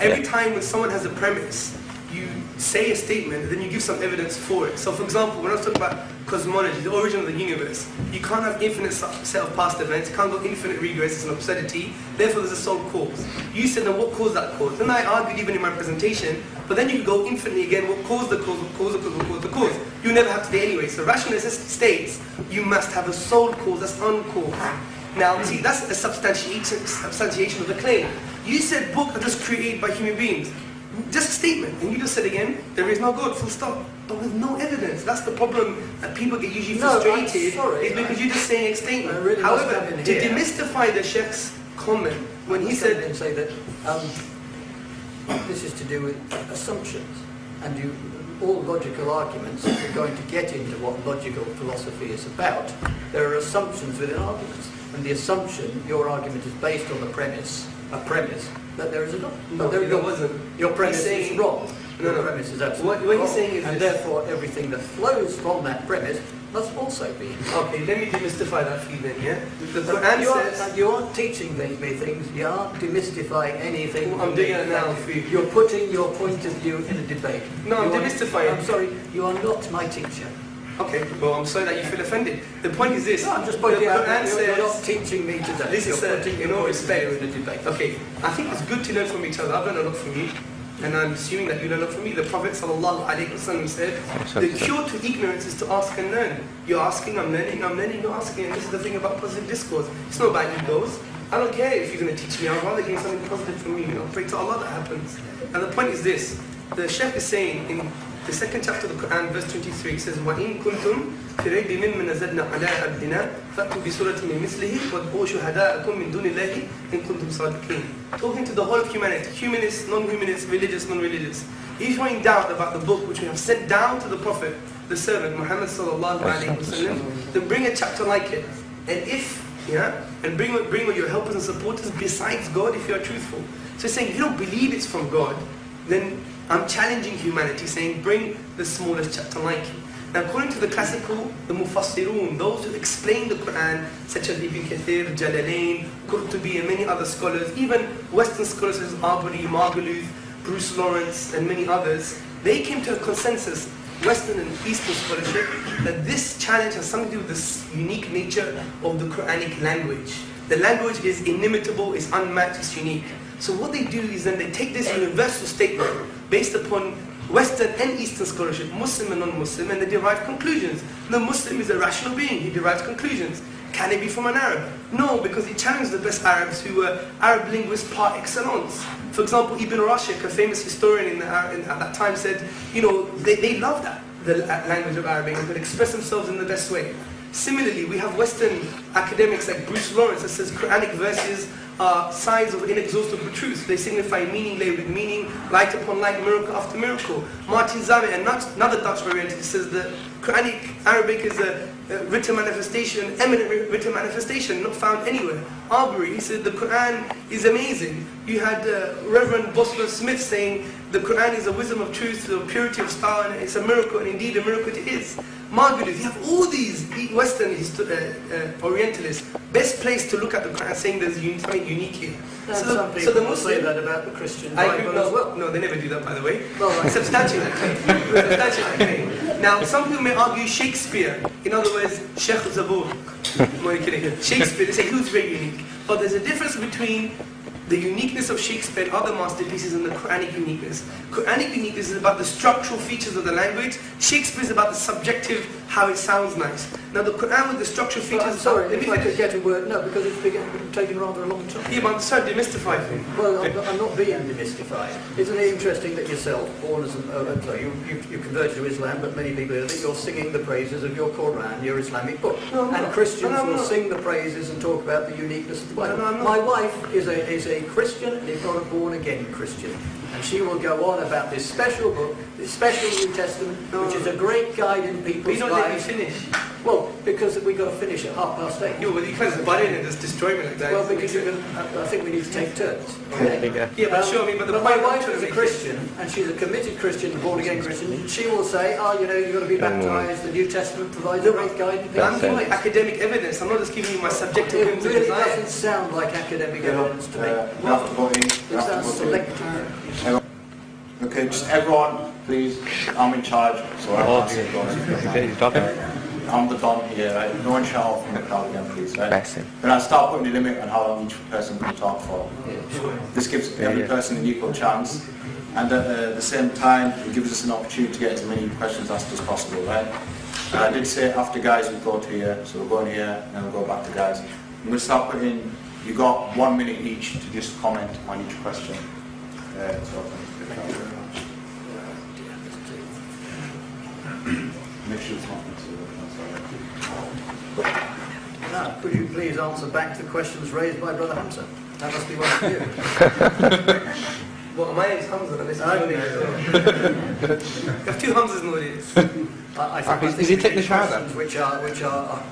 Every time when someone has a premise, you say a statement, then you give some evidence for it. So for example, when I was talking about cosmology, the origin of the universe, you can't have infinite set of past events, you can't go infinite regress, it's an absurdity, therefore there's a sole cause. You said, then what caused that cause? Then I argued even in my presentation, but then you can go infinitely again, what caused the cause, what caused the cause, what caused the cause. You never have to do anyway. So rationalism states, you must have a sole cause, that's uncaused. Now, see, that's a substantiation of the claim. You said books are just created by human beings. Just a statement, and you just said again, there is no God, full stop. But with no evidence. That's the problem that people get usually frustrated, is because you're just saying a statement. Really however, to demystify the Sheikh's comment, when he said... say that this is to do with assumptions, and all logical arguments, if we're going to get into what logical philosophy is about, there are assumptions within arguments. And the assumption, your argument is based on a premise that there is a God. No, it wasn't. Your premise is wrong. No, your premise is absolutely what wrong. he's saying is and this. therefore everything that flows from that premise must also be. Okay, let me demystify that for you then, yeah? The Quran says... You aren't teaching me things, you aren't demystifying anything. I'm doing it now for you. You're putting your point of view in a debate. No, I'm demystifying. I'm sorry, you are not my teacher. Okay, well, I'm sorry that you feel offended. The point is this. No, I'm just pointing out that you're not says... teaching me today. This is in all respect. In a debate. Okay, I think it's good to learn from each other. I've learned a lot from you. And I'm assuming that you learn a lot from me. The Prophet ﷺ said, the cure to ignorance is to ask and learn. You're asking, I'm learning, you're asking. And this is the thing about positive discourse. It's not about egos. I don't care if you're going to teach me. I'd rather get something positive from you. I'll pray to Allah that happens. And the point is this. The Shaykh is saying in the second chapter of the Quran, verse 23, it says, وَإِن كُنْتُمْ فِي رَيْبٍ مِّمَّا نَزَّلْنَا عَلَىٰ عَبْدِنَا فَأْتُوا بِسُورَةٍ مِّن مِثْلِهِ وَادْعُوا شُهَدَاءَكُم مِّن دُونِ اللَّهِ إِن كُنتُمْ صَادِقِينَ. Talking to the whole of humanity, humanists, non-humanists, religious, non-religious. If you're in doubt about the book which we have sent down to the Prophet, the servant, Muhammad sallallahu alayhi wa sallam, then bring a chapter like it. And if, and bring your helpers and supporters besides God if you are truthful. So it's saying, if you don't believe it's from God, then I'm challenging humanity, saying, bring the smallest chapter like it. Now, according to the classical, the Mufassirun, those who explain the Quran, such as Ibn Kathir, Jalalain, Qurtubi, and many other scholars, even Western scholars such as Arbery, Margaluth, Bruce Lawrence, and many others, they came to a consensus, Western and Eastern scholarship, that this challenge has something to do with this unique nature of the Quranic language. The language is inimitable, it's unmatched, it's unique. So what they do is then they take this universal statement based upon Western and Eastern scholarship, Muslim and non-Muslim, and they derive conclusions. The Muslim is a rational being, he derives conclusions. Can it be from an Arab? No, because he challenged the best Arabs who were Arab linguists par excellence. For example, Ibn Rashid, a famous historian at that time, said, they loved that, the language of Arabic, and could express themselves in the best way. Similarly, we have Western academics like Bruce Lawrence that says Quranic verses are signs of inexhaustible truth. They signify meaning laid with meaning, light upon light, miracle after miracle. Martin Zame, another Dutch Orientalist, says that Quranic Arabic is a written manifestation, eminent written manifestation, not found anywhere. Arbery, he said the Quran is amazing. You had Reverend Boswell Smith saying the Quran is a wisdom of truth, the purity of style, and it's a miracle, and indeed a miracle it is. Margaluth, you have all these Western Orientalists, best place to look at the Quran saying there's something unique here. Some people say that about the Christian Bible as well. No, they never do that, by the way. Well, right. Substantiate that claim. Now, some people may argue Shakespeare, in other words, Sheikh Zabur. Shakespeare, they say he was very unique. But there's a difference between the uniqueness of Shakespeare and other masterpieces and the Quranic uniqueness. Quranic uniqueness is about the structural features of the language. Shakespeare is about the subjective, how it sounds nice. Now the Quran with the structural features... I'm sorry, if I could get a word... No, because it's taken rather a long time. Yeah, but I'm sorry, demystify things. Well, I'm not being demystified. Isn't it interesting that yourself, born as you converted to Islam, but many people that you're singing the praises of your Quran, your Islamic book. And Christians will sing the praises and talk about the uniqueness of the Bible. My wife is a Christian and is not a born-again Christian. And she will go on about this special book, this special New Testament, which is a great guide in people's lives. But you don't let me finish. Well, because we've got to finish at 8:30. Yeah, well, you can't butt in and just destroy me like that. Well, because I think we need to take turns. Okay. Yeah, but sure, but my wife is a Christian, and she's a committed Christian, born-again Christian. She will say, you've got to be baptized, the New Testament provides a great guide. I'm giving you academic evidence, I'm not just giving you my subjective evidence. It really doesn't sound like academic evidence to me. It sounds selective. Okay, just everyone, please. I'm in charge, so I can't say I'm the Don here, right? No one shout out from the crowd again, please, right? Then I'll start putting the limit on how long each person can talk for. This gives every person an equal chance, and at the same time, it gives us an opportunity to get as many questions asked as possible, right? I did say after guys we go to here, so we'll go in here, and then we'll go back to guys. I'm going to start putting, you got 1 minute each to just comment on each question. Thank you very much. Make sure it's not Now, could you please answer back to questions raised by Brother Hamza? That must be one of you. Well, my name is Hamza, and this is your name as well. You have two Hamzas nowadays. Is he taking the shower? Which are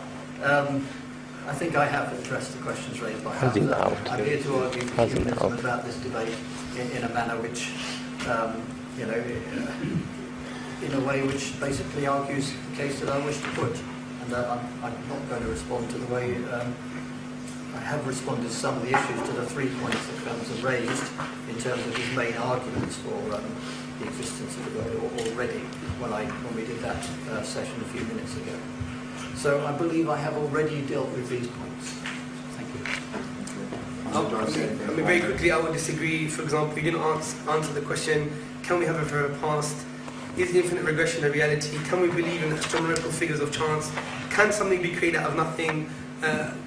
I think I have addressed the questions raised by Hamza. I'm here to argue for humanism about this debate in a manner which, you know, in a way which basically argues the case that I wish to put. And I'm not going to respond to the way I have responded to some of the issues, to the 3 points that Hamza raised in terms of his main arguments for the existence of the God already when we did that session a few minutes ago. So I believe I have already dealt with these points. Thank you. I mean, very quickly, I would disagree. For example, you didn't answer the question, can we have a forever past? Is infinite regression a reality? Can we believe in astronomical figures of chance? Can something be created out of nothing?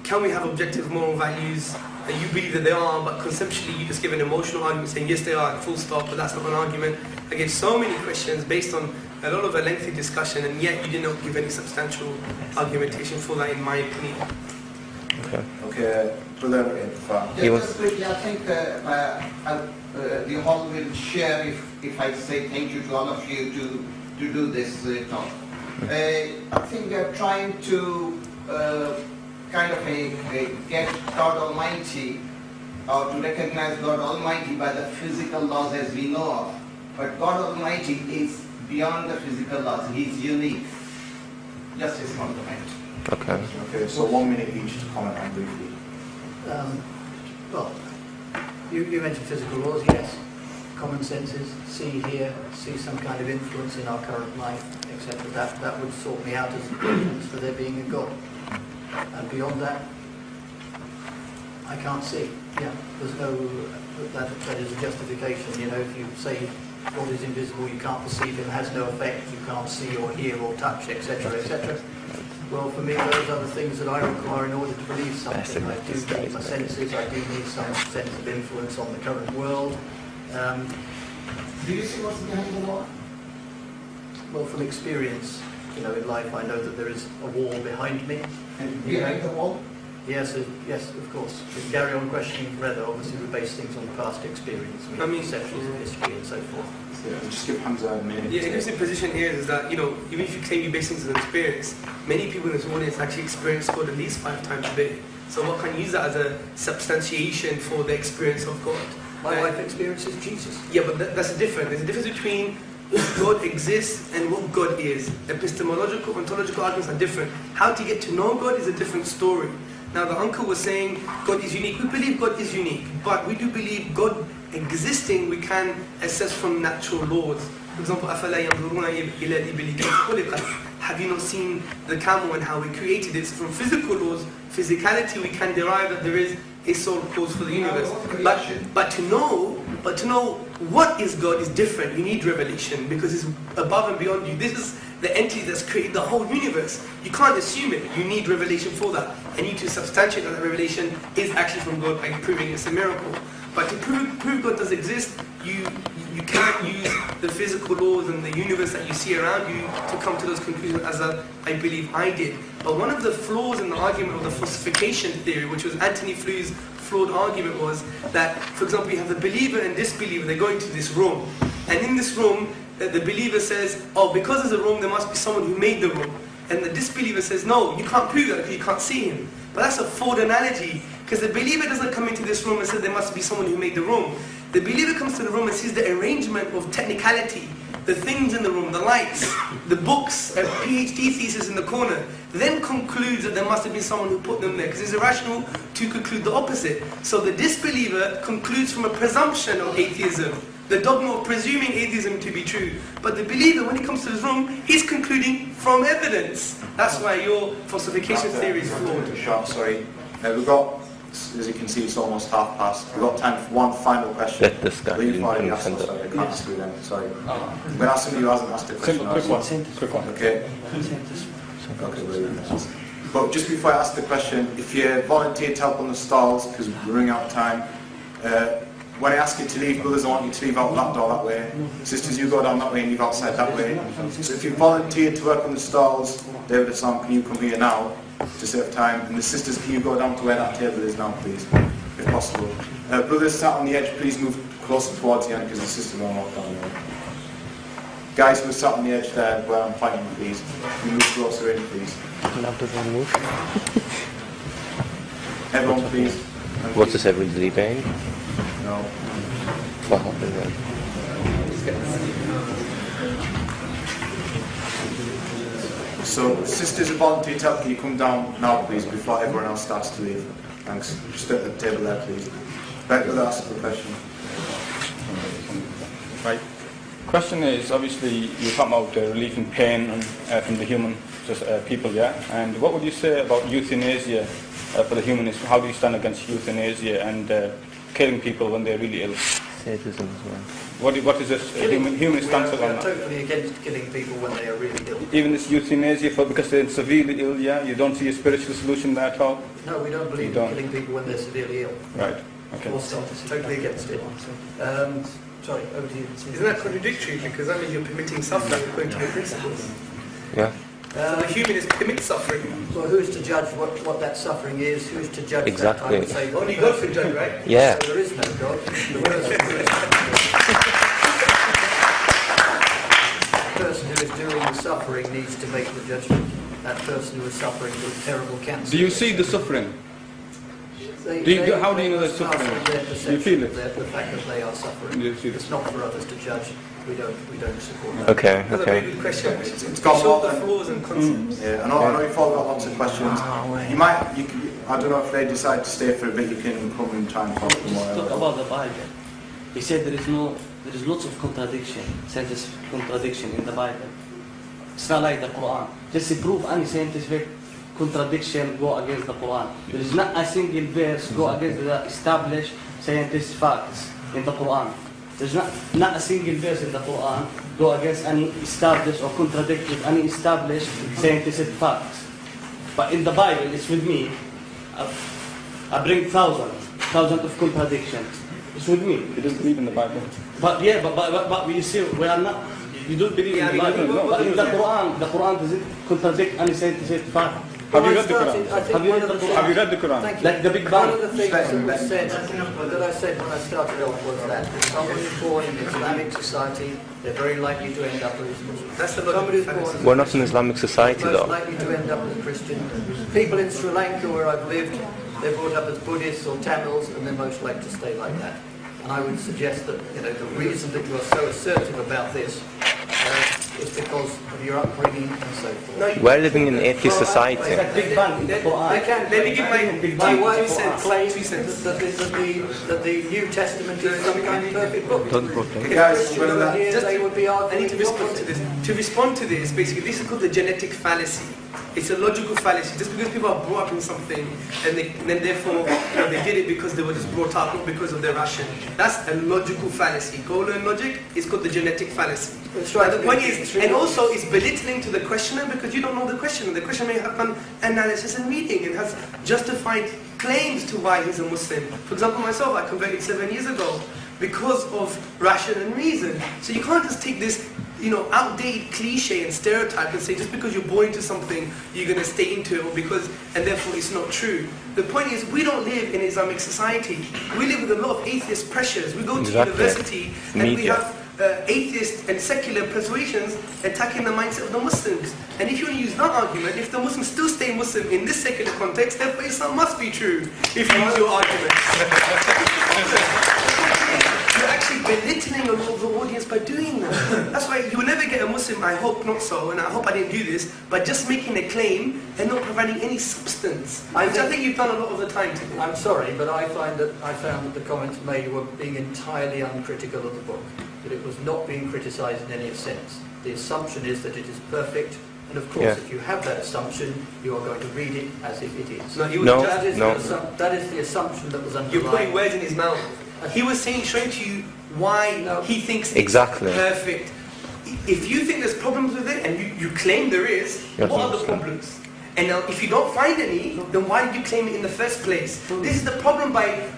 Can we have objective moral values? You believe that they are, but conceptually you just give an emotional argument saying yes they are, full stop, but that's not an argument. I gave so many questions based on a lot of a lengthy discussion, and yet you did not give any substantial argumentation for that, in my opinion. Okay, brother. Just quickly, I think the hall will share if I say thank you to all of you to do this talk. I think we are trying to kind of get God Almighty, or to recognize God Almighty by the physical laws as we know of. But God Almighty is beyond the physical laws. He's unique. Just a small comment. Okay, so 1 minute each to comment on briefly. Well, you mentioned physical laws, yes. Common senses, see, hear, see some kind of influence in our current life, etc. That would sort me out as evidence for there being a God. And beyond that, I can't see. Yeah, there's no, that is a justification. You know, if you say God is invisible, you can't perceive him, has no effect, you can't see or hear or touch, etc., etc. Well, for me, those are the things that I require in order to believe something. I do need my senses, I do need some sense of influence on the current world. Do you see what's behind the wall? Well, from experience, you know, in life, I know that there is a wall behind me. And behind the wall? Yes, yes, of course. We can carry on questioning further. Obviously, we base things on past experience, perceptions of history and so forth. Yeah, just give Hamza a minute. Yeah, the position here is that, you know, even if you claim you base things on experience, many people in this audience actually experience God at least 5 times a day. So what can use that as a substantiation for the experience of God? My life experiences Jesus. Yeah, but that's different. There's a difference between God exists and what God is. Epistemological, ontological arguments are different. How to get to know God is a different story. Now, the uncle was saying God is unique. We believe God is unique, but we do believe God existing we can assess from natural laws. For example, أَفَلَا يَنْظُرُونَ إِلَى الْإِبِلِ كَيْفَ خُلِقَتْ. Have you not seen the camel and how we created it? So from physical laws, physicality, we can derive that there is a sole cause for the universe. But to know what is God is different. You need revelation because it's above and beyond you. This is the entity that's created the whole universe. You can't assume it. You need revelation for that. And you to substantiate that revelation is actually from God by proving it's a miracle. But to prove God does exist, you can't use the physical laws and the universe that you see around you to come to those conclusions as I believe I did. But one of the flaws in the argument of the falsification theory, which was Anthony Fleur's flawed argument, was that, for example, you have the believer and disbeliever, they go into this room. And in this room, the believer says, oh, because there's a room, there must be someone who made the room. And the disbeliever says, no, you can't prove that because you can't see him. But that's a flawed analogy, because the believer doesn't come into this room and say there must be someone who made the room. The believer comes to the room and sees the arrangement of technicality, the things in the room, the lights, the books, a PhD thesis in the corner, then concludes that there must have been someone who put them there, because it's irrational to conclude the opposite. So the disbeliever concludes from a presumption of atheism, the dogma of presuming atheism to be true. But the believer, when he comes to his room, he's concluding from evidence. That's why your falsification theory is flawed. Short, sorry. We've got, as you can see, it's almost 1/2 We've got time for one final question. This guy. Sorry, I can't ask you then. Sorry. I'm going to ask somebody who hasn't asked a question. Quick one. Okay. But just before I ask the question, if you volunteer to help on the stalls, because we're running out of time, when I ask you to leave, brothers, I want you to leave out that door that way. Sisters, you go down that way and leave outside that way. So if you volunteer to work on the stalls, David Islam, can you come here now to save time? And the sisters, can you go down to where that table is now, please, if possible. Brothers sat on the edge, please move closer towards the end because the sisters won't walk down there. Guys who are sat on the edge there where I'm pointing, please. You move closer in, please. Everyone, please. What does everybody mean? No. What happened then? So, Sisters of Auntie, can you come down now, please, before everyone else starts to leave? Thanks. Just at the table there, please. Right, we'll ask the question. Right. Question is, obviously, you talk about relieving pain from the human people, yeah? And what would you say about euthanasia for the humanists? How do you stand against euthanasia and killing people when they're really ill? Sadism as well. What is this humanist stance on that? Totally against killing people when they are really ill. Even this euthanasia because they're severely ill, yeah? You don't see a spiritual solution there at all? No, we don't believe in killing people when they're severely ill. Right. Okay. Totally against it. Sorry, over to you. Isn't that contradictory? Because I mean, you're permitting suffering according to your principles. Yeah. So the humanist permits suffering. Well, who's to judge what that suffering is? Who's to judge exactly. that? I would say only God can judge, right? Yeah. So there is no God. The person who is doing the suffering needs to make the judgment. That person who is suffering with terrible cancer. Do you see the suffering? How do you know they're suffering? You feel it? The fact that they are suffering. It's not for others to judge. We don't support that. Okay. That's a very good question. It's got show more the flaws and concepts. Yeah, I know you've all got lots of questions. You can, I don't know if they decide to stay for a bit, you can come and try and talk to them. Just talk about the Bible. He said there is lots of contradiction, scientific contradiction in the Bible. It's not like the Quran. Just to prove any scientific contradiction go against the Quran. There is not a single verse go against the established scientific facts in the Quran. There's not a single verse in the Quran go against any established or contradict with any established scientific facts. But in the Bible, it's with me. I bring thousands of contradictions. It's with me. You don't believe in the Bible. But we see we are not. You don't believe in the Bible. No, but in the Quran doesn't contradict any scientific fact. Have you read the Quran? Have you read the Quran? Like the Big Bang. One of the things that I said when I started off was that if somebody is born in an Islamic society, they're very likely to end up as Muslim. That's the Somebody who's born We're not an Islamic society, most though. likely to end up as a Christian. People in Sri Lanka, where I've lived, they're brought up as Buddhists or Tamils, and they're most likely to stay like that. And I would suggest that the reason that you are so assertive about this is because of your upbringing and so forth. We're living in an atheist society. Let me give my wife claims that the New Testament is some kind of perfect book. They would be I need to respond to this. To respond to this, basically, this is called the genetic fallacy. It's a logical fallacy. Just because people are brought up in something, and then therefore they did it because they were just brought up, not because of their ration. That's a logical fallacy. Go learn logic. It's called the genetic fallacy. That's right. And the point is, and also it's belittling to the questioner because you don't know the questioner. The questioner may have done analysis and reading and has justified claims to why he's a Muslim. For example, myself, I converted 7 years ago because of ration and reason. So you can't just take this outdated cliche and stereotype and say just because you're born into something, you're going to stay into it, and therefore it's not true. The point is, we don't live in Islamic society. We live with a lot of atheist pressures. We go to university and we have atheist and secular persuasions attacking the mindset of the Muslims. And if you want to use that argument, if the Muslims still stay Muslim in this secular context, therefore Islam must be true, if you use your argument. You're actually belittling a lot of the audience by doing that. That's why you will never get a Muslim, I hope not so, and I hope I didn't do this, by just making a claim and not providing any substance. Which I think you've done a lot of the time today. I'm sorry, but I found that the comments made were being entirely uncritical of the book. That it was not being criticised in any sense. The assumption is that it is perfect, and of course, if you have that assumption, you are going to read it as if it is. That is the assumption that was underlying. You're putting words in his mouth. He was showing to you why he thinks it's perfect. If you think there's problems with it, and you claim there is, what are the problems? And now, if you don't find any, then why did you claim it in the first place? This is the problem by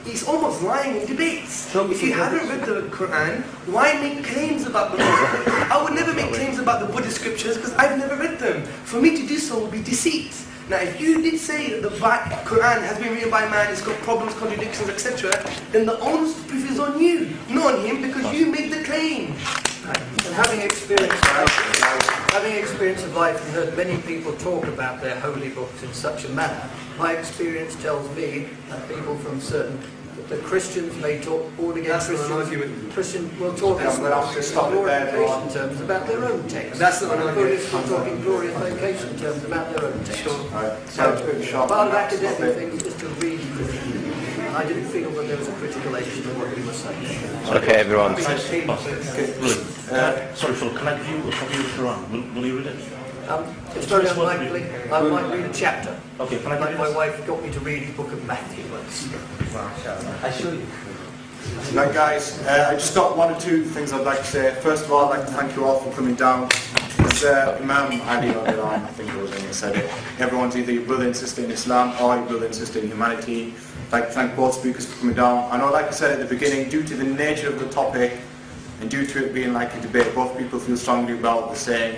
he's almost lying in debates. If you haven't read the Quran, why make claims about the Quran? I would never make claims about the Buddhist scriptures because I've never read them. For me to do so would be deceit. Now, if you did say that the Quran has been written by man, it's got problems, contradictions, etc., then the onus of proof is on you, not on him, because you made the claim. And having experience of life and heard many people talk about their holy books in such a manner, my experience tells me that people from the Christians may talk all against Christians will talk in glorification terms about their own text. That's not the Buddhists will talk in glorification terms about their own text. Part of academic things is to read. I didn't feel that there was a critical edge to what you were saying. Okay, everyone. Sorry, Phil, can I give you a copy of the Quran? Will you read it? It's very unlikely. I might read a chapter. Okay, can I like give my you wife got me to read the book of Matthew once. I show you. Right, guys, I just got one or two things I'd like to say. First of all, I'd like to thank you all for coming down. As Imam Ali, I think it was when he said it, everyone's either your brother and sister in Islam or your brother and sister in humanity. I'd like to thank both speakers for coming down. I know, like I said at the beginning, due to the nature of the topic and due to it being like a debate, both people feel strongly about the same.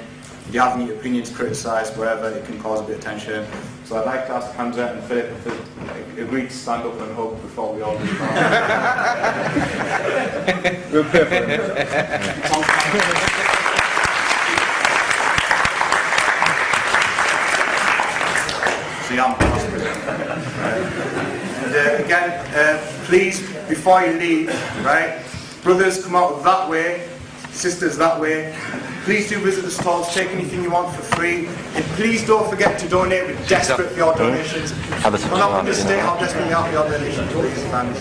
If you have any opinions criticised, wherever, it can cause a bit of tension. So I'd like to ask Hamza and Philip if they agree to stand up and hug before we all move on. We'll pray for him. So yeah, and again, please, before you leave, right, brothers come out that way, sisters that way. Please do visit the stalls, take anything you want for free, and please don't forget to donate. We're desperate for your donations. I'm not going to state how desperate we are for your donations, please, man.